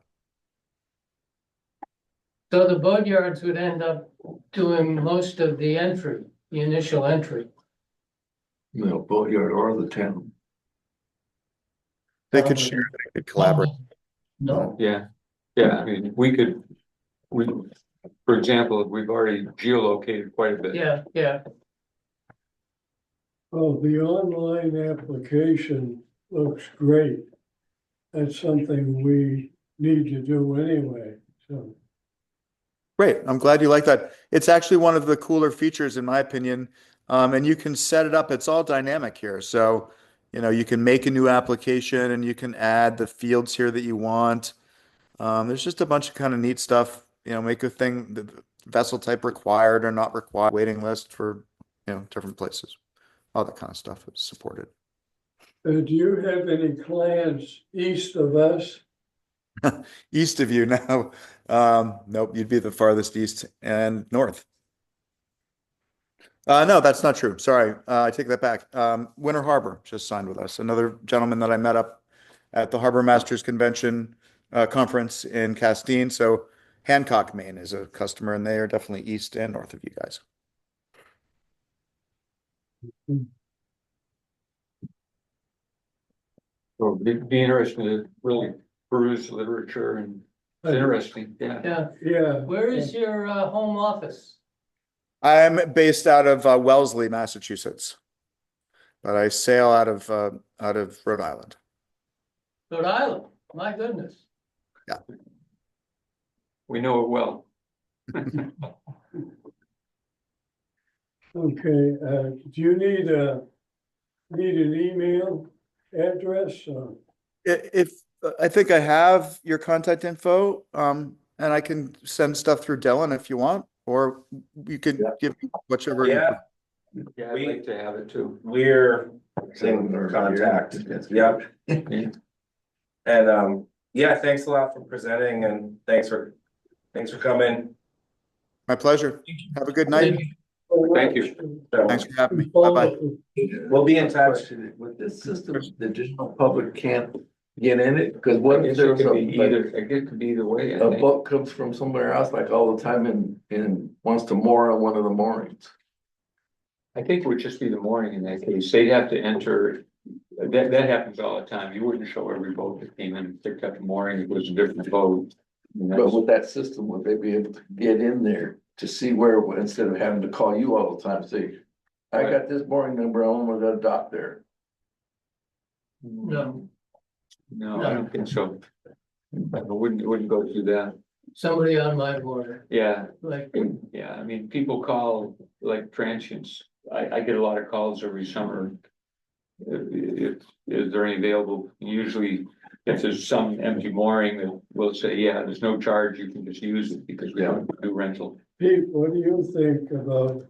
So the boatyards would end up doing most of the entry, the initial entry. No, boatyard or the town. They could share, they could collaborate. No, Yeah, I mean, for example, we've already geolocated quite a bit. yeah. Oh, the online application looks great. That's something we need to do anyway, so. Great. I'm glad you like that. It's actually one of the cooler features, in my opinion. And you can set it up. It's all dynamic here. So, you can make a new application and you can add the fields here that you want. There's just a bunch of kind of neat stuff. Make a thing, the vessel type required or not required, waiting list for, different places. All that kind of stuff is supported. Do you have any clients east of us? East of you now. Nope, you'd be the farthest east and north. No, that's not true. Sorry, I take that back. Winter Harbor just signed with us. Another gentleman that I met up at the Harbor Masters Convention conference in Castine. So Hancock, Maine is a customer, and they are definitely east and north of you guys. So be interesting to really peruse literature and it's interesting, yeah. Yeah, Yeah. where is your home office? I'm based out of Wellesley, Massachusetts, but I sail out of Rhode Island. Rhode Island, my goodness. We know it well. Okay, do you need an email address or? If I think I have your contact info, and I can send stuff through Dylan if you want, or you could give me whichever. Yeah, Yeah, I'd like to have it too. we're in contact. Yep. And, yeah, thanks a lot for presenting and thanks for coming. My pleasure. Have a good night. Thank you. Thanks for having me. Bye-bye. We'll be in touch. Question, with this system, the general public can't get in it, because I what if guess it there's could a, be either, I guess it could be either way, I a think. boat comes from somewhere else, like all the time and wants to moor on one of the moorings? I think it would just be the mooring in that case. They'd have to enter, that happens all the time. You wouldn't show every boat that came in and picked up a mooring. It was a different boat. And But that's- with that system, would they be able to get in there to see where, instead of having to call you all the time, say, I got this mooring number, I want to dock there. No, No, I don't think so. It wouldn't go through that. somebody on my border, Yeah, like, yeah, I mean, people call like transients. I get a lot of calls every summer. Is there any available? Usually, if there's some empty mooring, that we'll say, yeah, there's no charge, you can just use it because we don't do rental. Pete, what do you think about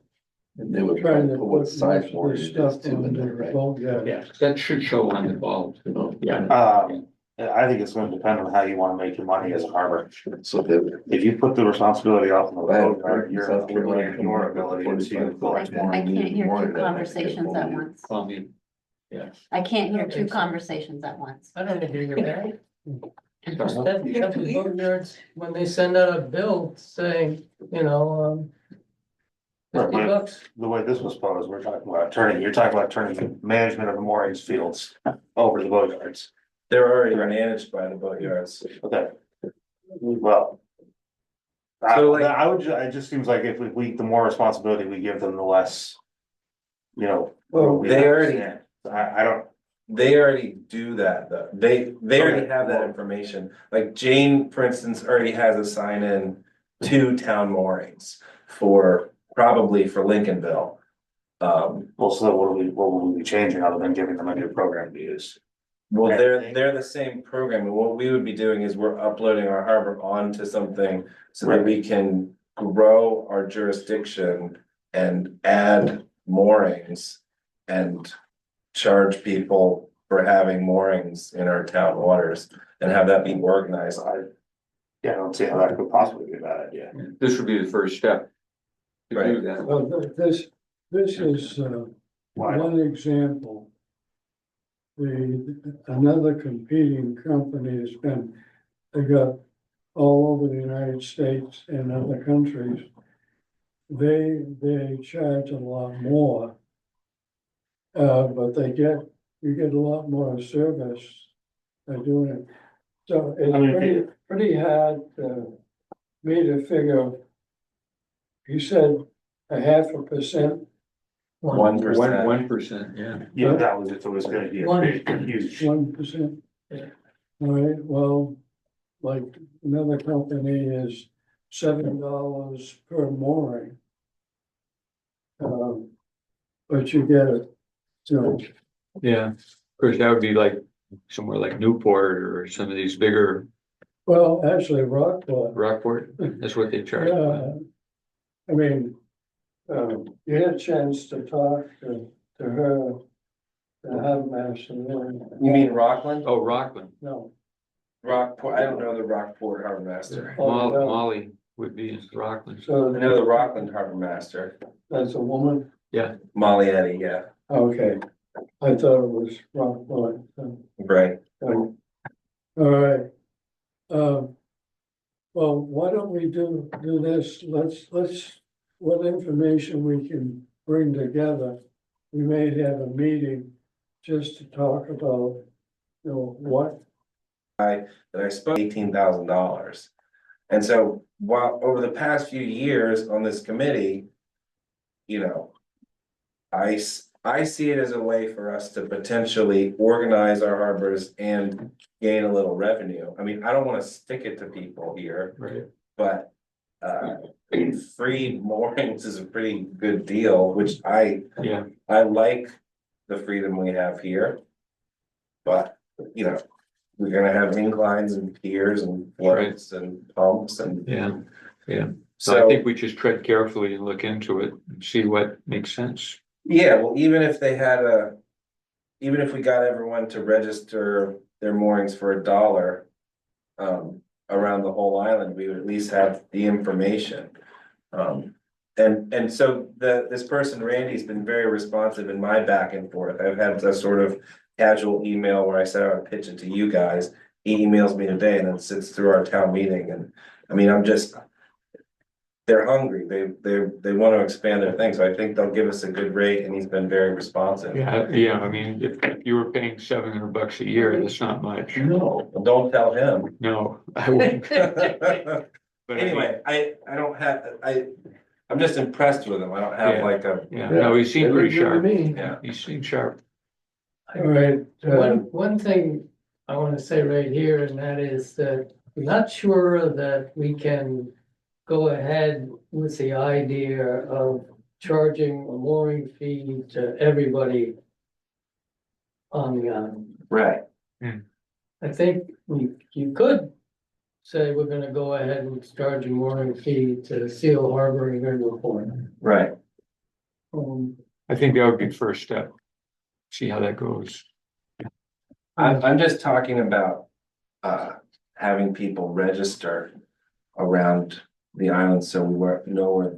And they would trying try to to put what put size most of mooring this it is stuff too on in the there, right? boat yard? Yeah, that should show on the bulb. You know, Yeah. I think it's gonna depend on how you wanna make your money as a harbor. so that. If you put the responsibility off on the I have boat yard, you're South Carolina limiting your ability to collect more. I can't hear two conversations at once. I mean, yeah. I can't hear two conversations at once. I don't hear your back. That's the boatyards, when they send out a bill saying, you know, $50. The way this was posed, we're talking about you're talking about turning the management of the moorings fields over to the boat yards. They're already managed by the boatyards. Okay. Well. So, like- It just seems like if the more responsibility we give them, the less. You know. Well, we they have to already- stand. I don't, They already do that though. They already Okay. have that information. Like Jane, for instance, already has a sign in to town moorings probably for Lincolnville. well, so what will we be changing other than giving them a new program to use? Well, Everything. they're the same program, and what we would be doing is we're uploading our harbor onto something so that Right. we can grow our jurisdiction and add moorings and charge people for having moorings in our town waters and have that be organized. Yeah, I don't see how that could possibly be a bad idea. This would be the first step. To do Right. that. Well, this is, Why? one example. Another competing company has they got all over the United States and other countries. They charge a lot more. But you get a lot more service by doing it. So I mean, it's pretty hard me to figure. You said 0.5%. 1%. 1%, yeah. Yeah, that was if it was gonna be One. huge. 1%. Yeah. All right, well, like another company is $7 per mooring. But you get it, Yeah, of course, that would be like somewhere like Newport or some of these bigger well, actually Rockport, that's what they charge. yeah. I mean, you had a chance to talk to her, the harbor master there. You mean Rockland? Oh, Rockland, No. Rockport, I don't know the Rockport Harbor Master. Oh, no. Molly would be in Rockland. So I know the Rockland Harbor Master, that's a woman? Molly Eddy, yeah, Okay, I thought it was Rockport. right. All right. Well, why don't we do this? Let's, what information we can bring together. We may have a meeting just to talk about, what, that I spent $18,000. And so while over the past few years on this committee, you know, I see it as a way for us to potentially organize our harbors and gain a little revenue. I mean, I don't wanna stick it to people here, Right. but free moorings is a pretty good deal, which Yeah, I like the freedom we have here. But, you know, we're gonna have inclines and piers and floats and pumps and. yeah, yeah. So I So, think we just tread carefully and look into it and see what makes sense. yeah, well, even if they had even if we got everyone to register their moorings for $1. Around the whole island, we would at least have the information. And so this person, Randy's been very responsive in my back and forth. I've had a sort of casual email where I said I would pitch it to you guys. He emails me today and then sits through our town meeting, and I mean, they're hungry, they want to expand their thing, so I think they'll give us a good rate, and he's been very responsive. Yeah, I mean, if you were paying $700 a year, that's not much. No, don't tell him. No, I wouldn't. But I mean, Anyway, I don't have, I'm just impressed with him, I don't have Yeah. like a. Yeah, no, he seemed pretty sharp. Yeah. He seemed sharp. all right, One thing I wanna say right here, and that is that I'm not sure that we can go ahead with the idea of charging a mooring fee to everybody on the island. Right. I think you could say we're gonna go ahead and charge a mooring fee to Seal Harbor and Gringo Point. Right, I think that would be the first step. See how that goes. I'm just talking about, having people register around the island, so we know where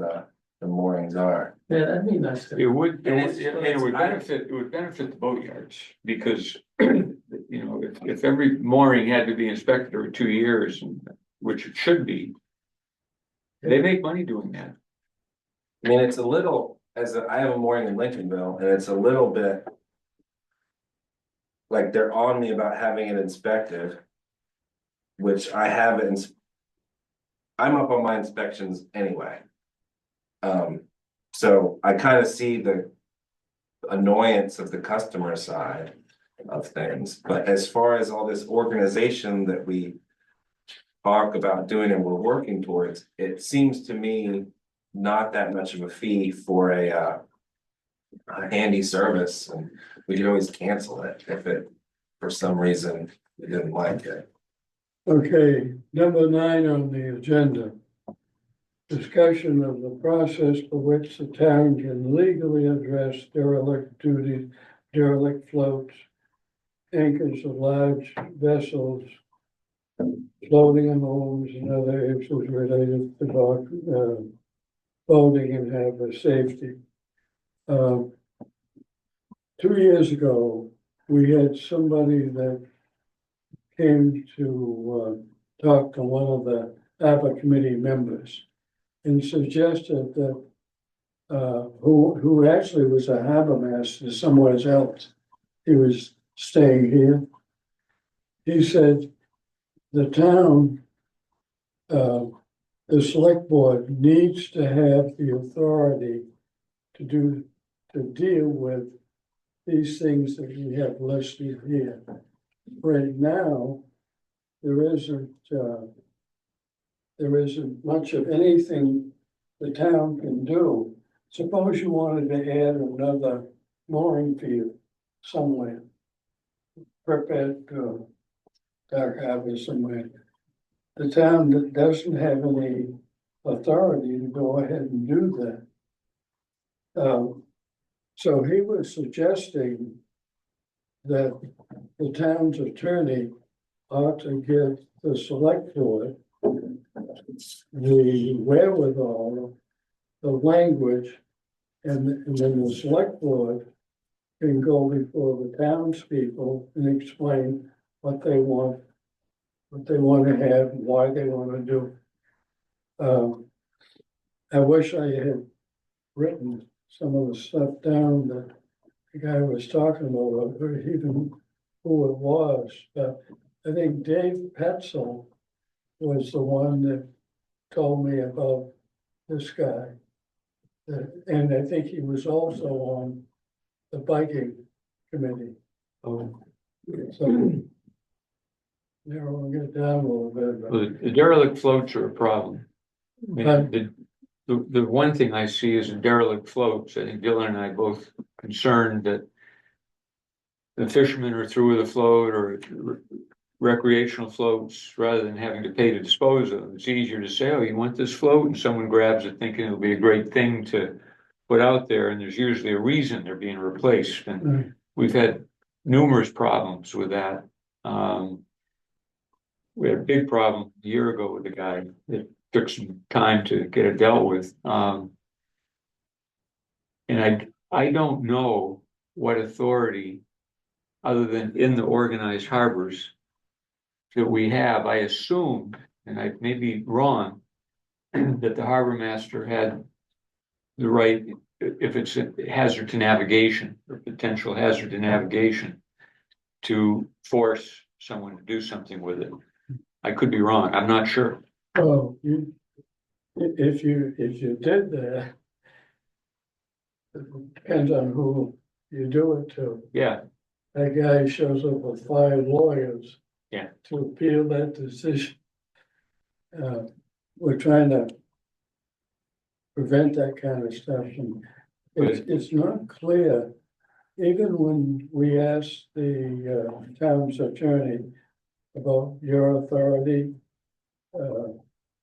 the moorings are. Yeah, that'd be nice. It would, And it's- it would benefit the boatyards, because, you know, if every mooring had to be inspected every 2 years, which it should be. They make money doing that. I mean, it's a little, I have a mooring in Lincolnville, and it's a little bit. Like they're on me about having it inspected. Which I haven't. I'm up on my inspections anyway. So I kind of see the annoyance of the customer side of things, but as far as all this organization that we talk about doing and we're working towards, it seems to me not that much of a fee for a handy service, and we could always cancel it if it, for some reason, we didn't like it. okay, number 9 on the agenda. Discussion of the process for which the town can legally address derelict duties, derelict floats, anchors of large vessels, floating in homes and other issues related to boating and harbor safety. 2 years ago, we had somebody that came to talk to one of the harbor committee members and suggested that who actually was a harbor master somewhere else. He was staying here. He said the town, the select board needs to have the authority to deal with these things that we have listed here. Right now, there isn't much of anything the town can do. Suppose you wanted to add another mooring field somewhere. Prepare Dark Harbor somewhere. The town doesn't have any authority to go ahead and do that. So he was suggesting that the town's attorney ought to give the select board the wherewithal, the language, and then the select board can go before the townspeople and explain what they want what they wanna have, and why they wanna do. I wish I had written some of the stuff down that the guy was talking about, or even who it was, but I think Dave Petzel was the one that told me about this guy. And I think he was also on the biking committee, Oh, so. Narrowing it down a little bit, but. the derelict floats are a problem. I mean, Right. the one thing I see is in derelict floats, I think Dylan and I both concerned that the fishermen are through with a float or recreational floats, rather than having to pay to dispose of them. It's easier to say, oh, you want this float? And someone grabs it thinking it'll be a great thing to put out there, and there's usually a reason they're being replaced. And Right. we've had numerous problems with that. We had a big problem a year ago with the guy. It took some time to get it dealt with. And I don't know what authority, other than in the organized harbors, that we have. I assumed, and I may be wrong, that the harbor master had the right, if it's a hazard to navigation or potential hazard to navigation, to force someone to do something with it. I could be wrong. I'm not sure. Well, if you did that. It depends on who you do it to. Yeah, That guy shows up with 5 lawyers. Yeah. To appeal that decision. We're trying to prevent that kind of stuff, and it's not clear. Even when we asked the town's attorney about your authority,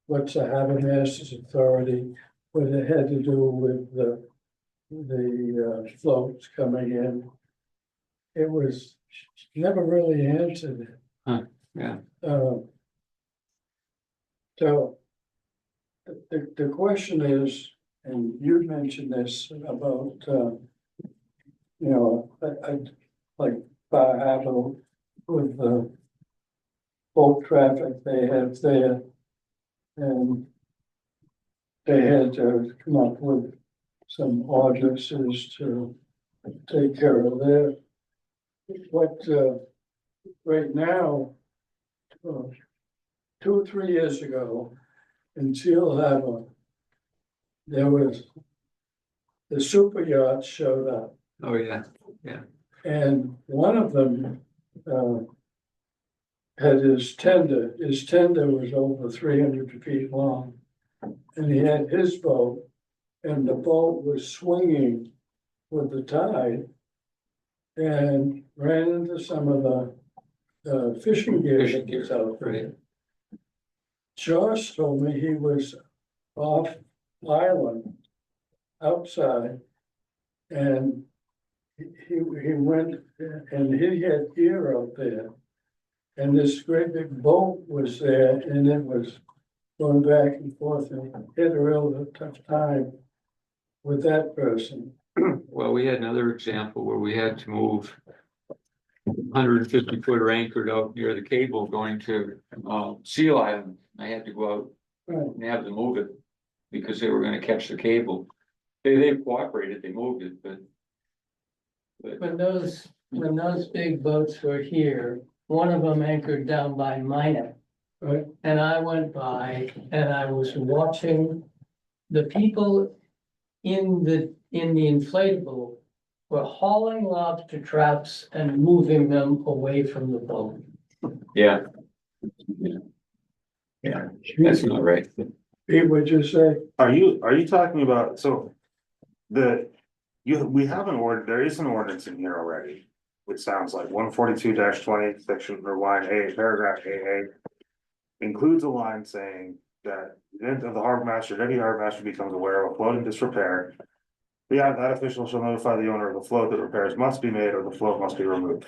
what's the harbor master's authority, what it had to do with the floats coming in. It was never really answered. yeah. So the question is, and you mentioned this about, I like Bar Harbor with the boat traffic they have there. And they had to come up with some ordinances to take care of that. What, right now, 2 or 3 years ago, in Seal Harbor, there was, the super yachts showed up, Oh, yeah. and one of them, had his tender was over 300 feet long. And he had his boat, and the boat was swinging with the tide. And ran into some of the fishing gear that was out there. Josh told me he was off island, outside. And he went, and he had gear out there. And this great big boat was there, and it was going back and forth, and he had a real tough time with that person. Well, we had another example where we had to move 150 footer anchored out near the cable going to Seal Island. I had to go out Right. and have them move it because they were gonna catch the cable. They cooperated, they moved it, but When those big boats were here, one of them anchored down by Minot. Right. And I went by and I was watching the people in the inflatable were hauling lobster traps and moving them away from the boat. yeah. That's not right. Pete, would you say? Are you talking about, so we have there is an ordinance in here already, which sounds like 142-20, section or line A, paragraph AA. Includes a line saying that the event of the harbor master, deputy harbor master becomes aware of a float in disrepair. That official shall notify the owner of the float that repairs must be made or the float must be removed.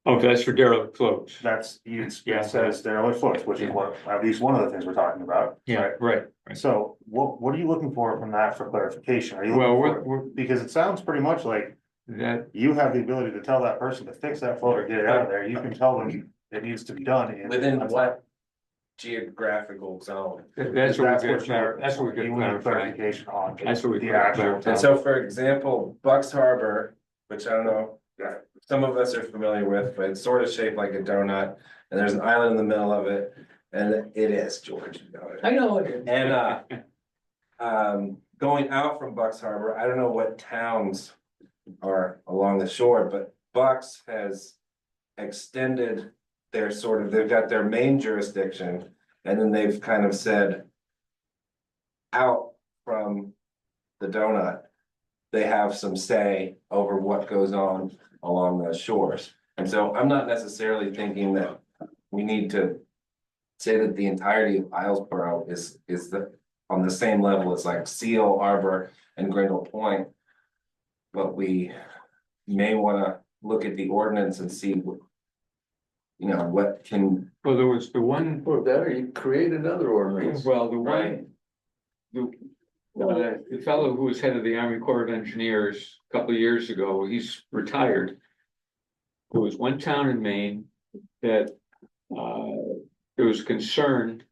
Oh, that's for derelict floats. It says derelict floats, which is what, at least one of the things we're talking about. Right. So what are you looking for from that for clarification? Are you Well, looking for, because it sounds pretty much like that, you have the ability to tell that person to fix that float or get it out of there. You can tell them it needs to be done in. Within what geographical zone. That's what we could, you're- that's what we you could need clarify. clarification on. That's what we The could actual clarify. And so, for example, Bucks Harbor, which I don't know, some of us are familiar with, but it's sort of shaped like a donut. And there's an island in the middle of it, and it is, George, you know it. I know it. And going out from Bucks Harbor, I don't know what towns are along the shore, but Bucks has extended their sort of, they've got their main jurisdiction, and then they've kind of said out from the donut, they have some say over what goes on along those shores. And so I'm not necessarily thinking that we need to say that the entirety of Islesboro is on the same level as like Seal, Arbor, and Grindle Point. But we may wanna look at the ordinance and see what, you know, what can, Well, there was the one, Or that, or you create another ordinance. well, the right? one. The fellow who was head of the Army Corps of Engineers a couple of years ago, he's retired. There was one town in Maine that, there was concern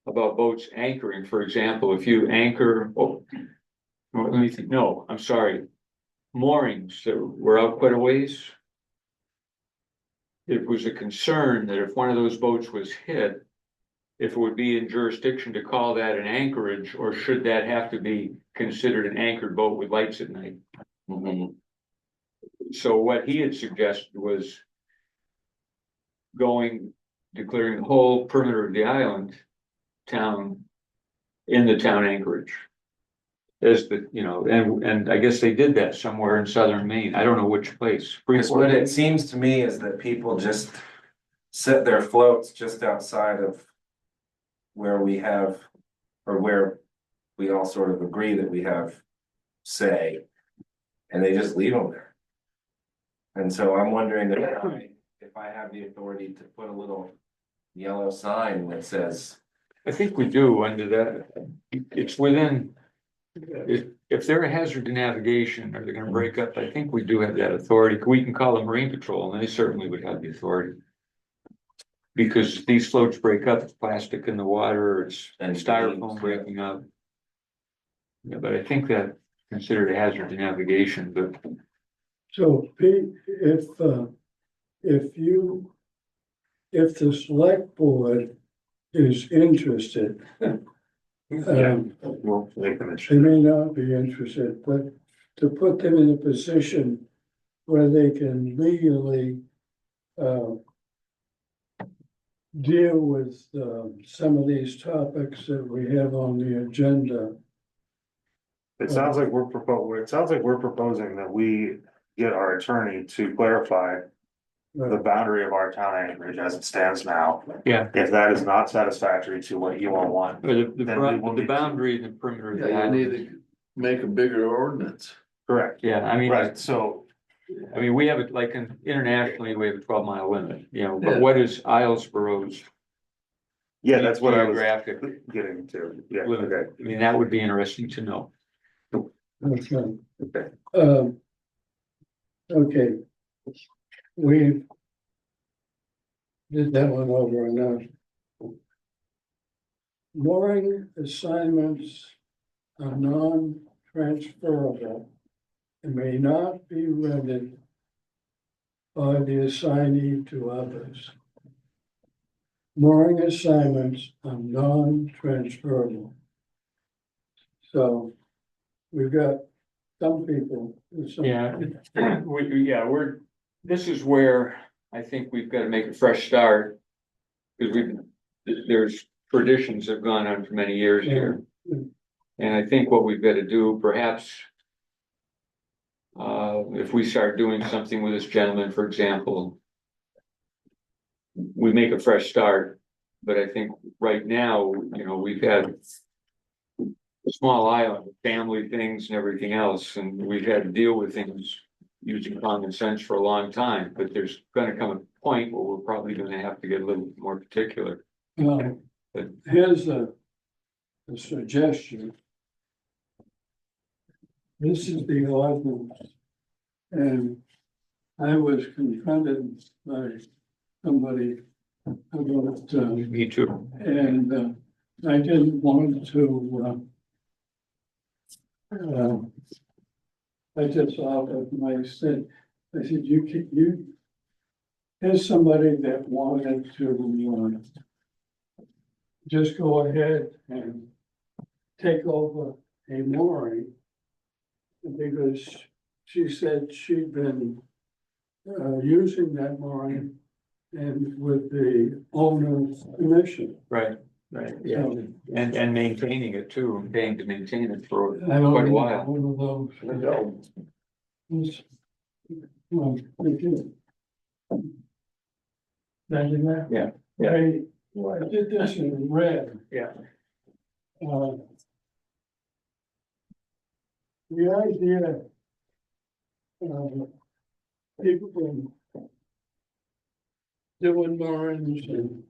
about boats anchoring, for example, if you anchor, let me think, no, I'm sorry. Moorings that were out quite a ways. It was a concern that if one of those boats was hit, if it would be in jurisdiction to call that an anchorage, or should that have to be considered an anchored boat with lights at night? Mhm. So what he had suggested was declaring the whole perimeter of the island town in the town anchorage. As the, you know, and I guess they did that somewhere in southern Maine. I don't know which place. Because what it seems to me is that people just set their floats just outside of where we have, or where we all sort of agree that we have say, and they just leave them there. And so I'm wondering if I have the authority to put a little yellow sign that says, I think we do under that. It's within, if they're a hazard to navigation or they're gonna break up, I think we do have that authority. We can call them Marine Patrol and they certainly would have the authority. Because these floats break up, it's plastic in the water, it's And styrofoam beams. breaking up. Yeah, but I think that considered a hazard to navigation, but So Pete, if the select board is interested, We'll make them they may not be interested, but to put them in a position where they can legally deal with some of these topics that we have on the agenda. It sounds like we're proposing that we get our attorney to clarify the boundary of our town anchorage as it stands now. yeah. If that is not satisfactory to what you all want, Or Then we will the need- boundary and the perimeter of the Yeah, you need island. to make a bigger ordinance. correct, Yeah, I mean, right, so, we have it like internationally, we have a 12-mile limit, you know, but Yeah. what is Islesboro's? yeah, that's what I was Geographic getting to, yeah, limit? okay. I mean, that would be interesting to know. Okay. Okay. Okay. We did that one over enough. Mooring assignments are non-transferable and may not be rented by the assignee to others. Mooring assignments are non-transferable. So we've got some people. Yeah, this is where I think we've got to make a fresh start. Because there's traditions that have gone on for many years here. And I think what we've got to do, perhaps. If we start doing something with this gentleman, for example. We make a fresh start, but I think right now, you know, we've had. A small island, family things and everything else, and we've had to deal with things using common sense for a long time, but there's gonna come a point where we're probably gonna have to get a little more particular. Well, here's a suggestion. This is the ordinance. And I was confronted by somebody about, Me too. and, I didn't want to, I just offered my said, I said, here's somebody that wanted to, just go ahead and take over a mooring. Because she said she'd been, using that mooring and with the owner's permission. Right, right, yeah, and maintaining it too, and paying to maintain it for I don't quite a know, while. one of those. I know. Well, thank you. Imagine that. Yeah, yeah. I did this in red. Yeah. The idea. People been doing moorings and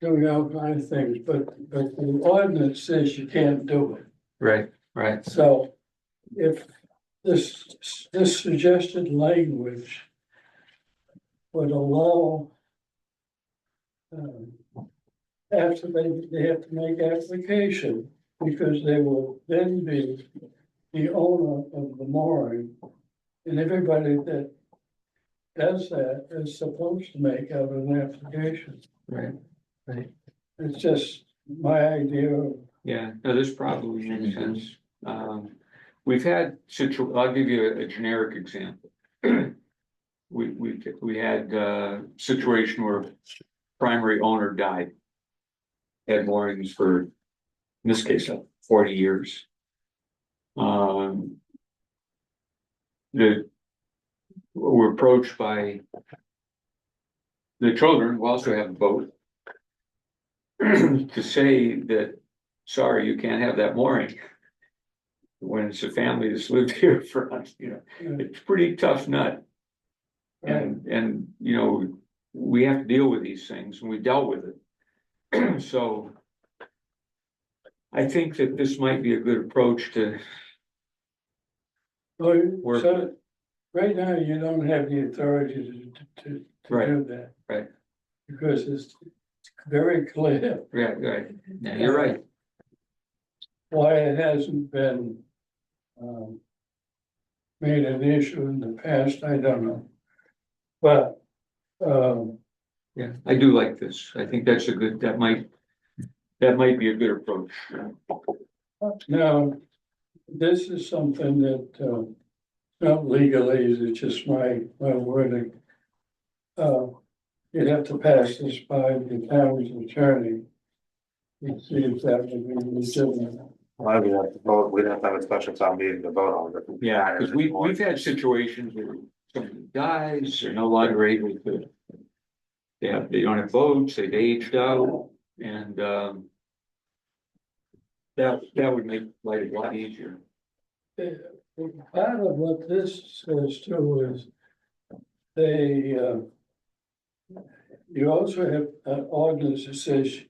doing all kinds of things, but the ordinance says you can't do it. Right, right, So if this suggested language would allow after they have to make application, because they will then be the owner of the mooring. And everybody that does that is supposed to make out an application. right, It's just my idea of. yeah, no, this probably makes sense. We've had I'll give you a generic example. We had a situation where primary owner died. Had moorings for, in this case, 40 years. We're approached by the children, who also have a boat, to say that, sorry, you can't have that mooring. When it's a family that's lived here for us, it's a pretty tough nut. And, we have to deal with these things, and we dealt with it. So I think that this might be a good approach to work. So right now, you don't have the authority to Right. do that. Right. Because it's very clear Right, yeah, you're right. why it hasn't been made an issue in the past, I don't know. But, Yeah, I do like this. I think that's that might be a good approach. now, this is something that, not legalese, it's just my wording. You'd have to pass this by the town's attorney. And see if that would be legitimate. Well, we'd have to vote, we'd have to have a special town meeting to vote on it. Yeah, because we've had situations where somebody dies, they're no longer able to. They don't have votes, they've aged out, and that would make life a lot easier. Part of what this says too is they, you also have an ordinance that says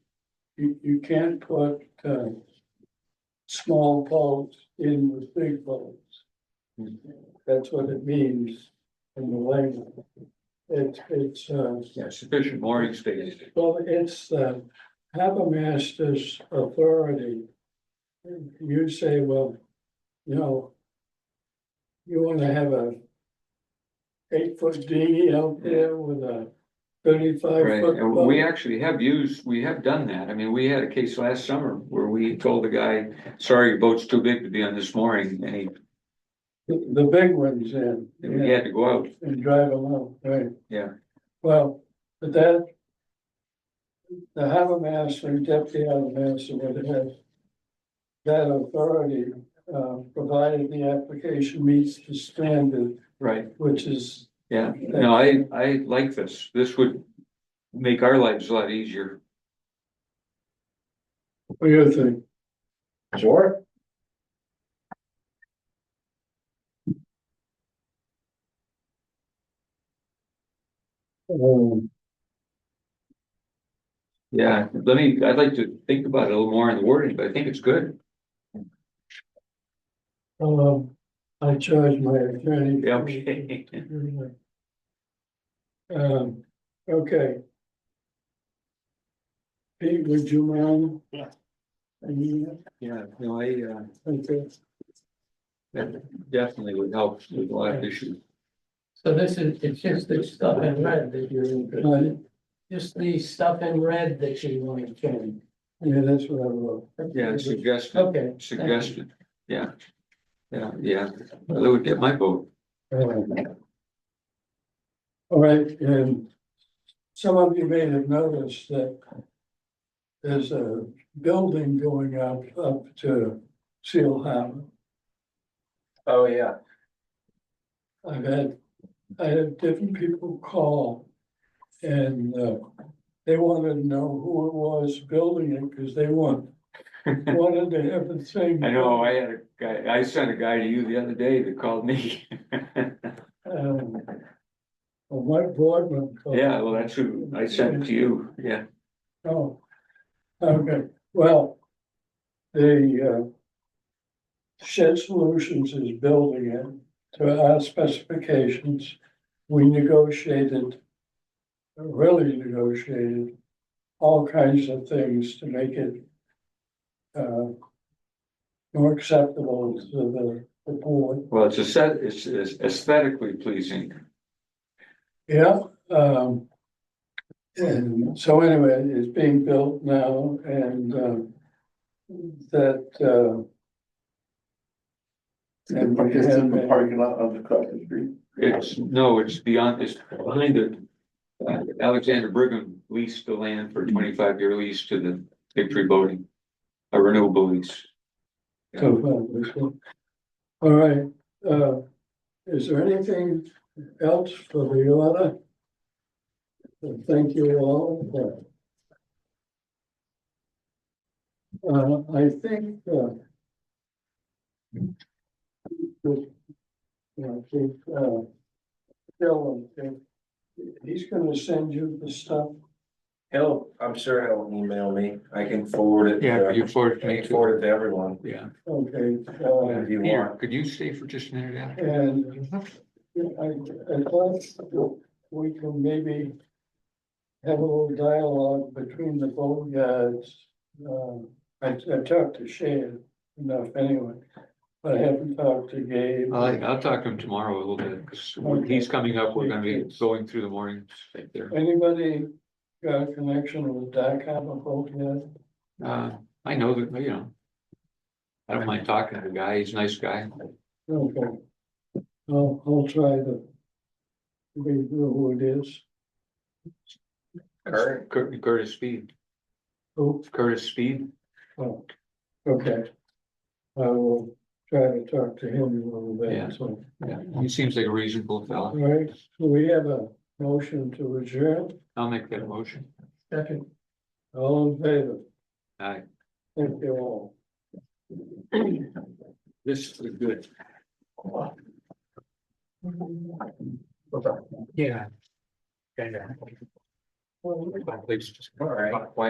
you can't put, small boats in with big boats. That's what it means in the language. It's, Yeah, sufficient mooring space. well, it's harbor master's authority. You say, well, you wanna have a 8-foot dinghy out there with a 35 Right, foot and boat. we actually have done that. I mean, we had a case last summer where we told the guy, sorry, your boat's too big to be on this mooring, and The big ones in. he had to go out. And drive them out, right? Yeah. Well, but the harbor master and deputy harbor master would have that authority, provided the application meets the standard, Right, which is. yeah, no, I like this. This would make our lives a lot easier. What do you think? Sure. Yeah, I'd like to think about it a little more in the wording, but I think it's good. I charge my attorney. Yeah, okay. Okay, Pete, would you mind? Yeah. Yeah, no, I, Okay. that definitely would help with a lot of issues. So this is, it's just the stuff in red that you're interested in, just the stuff in red that you want to change. Yeah, that's what I wrote. Yeah, suggested, Okay. thank you. suggested, yeah. Yeah, yeah, that would get my vote. All right, and some of you may have noticed that there's a building going up to Seal Harbor. Oh, yeah. I had different people call and, they wanted to know who it was building it, because they wanted to have the same. I know, I had a guy, I sent a guy to you the other day that called me. Mike Boardman. called. Yeah, well, that's who, I sent it to you, yeah. Oh, okay, well, the, Shed Solutions is building it to our specifications. We negotiated, really negotiated all kinds of things to make it more acceptable to the board. Well, it's it's aesthetically pleasing. Yeah, and so anyway, it's being built now and, that, and we It's in the have, parking lot of the across the street. It's beyond, it's behind it. Alexander Brigham leased the land for a 25-year lease to the Victory Boating, a renewable lease. all right, is there anything else for the order? Thank you all. I think, Bill, he's gonna send you the stuff. I'm sure he'll email me. I can forward it. Yeah, you forward I can forward it to everyone Yeah. Okay, if you Peter, want. could you stay for just a minute after? and I thought we can maybe have a little dialogue between the boat guys. I talked to Shane enough anyway, but I haven't talked to Gabe. I'll talk to him tomorrow a little bit, because when he's coming up, we're gonna be going through the mornings right there. Anybody got a connection with Dark Harbor boat yet? I know that, you know. I don't mind talking to the guy, he's a nice guy. Okay. I'll try to read who it is. Curtis Speed, Oh, Curtis Speed, oh, okay. I will try to talk to him a little Yeah. bit, so. yeah, he seems like a reasonable All fellow. right, so we have a motion to adjourn. I'll make that motion. Second. All in favor? Aye. Thank you all. This is good. Yeah. Kind of. All right.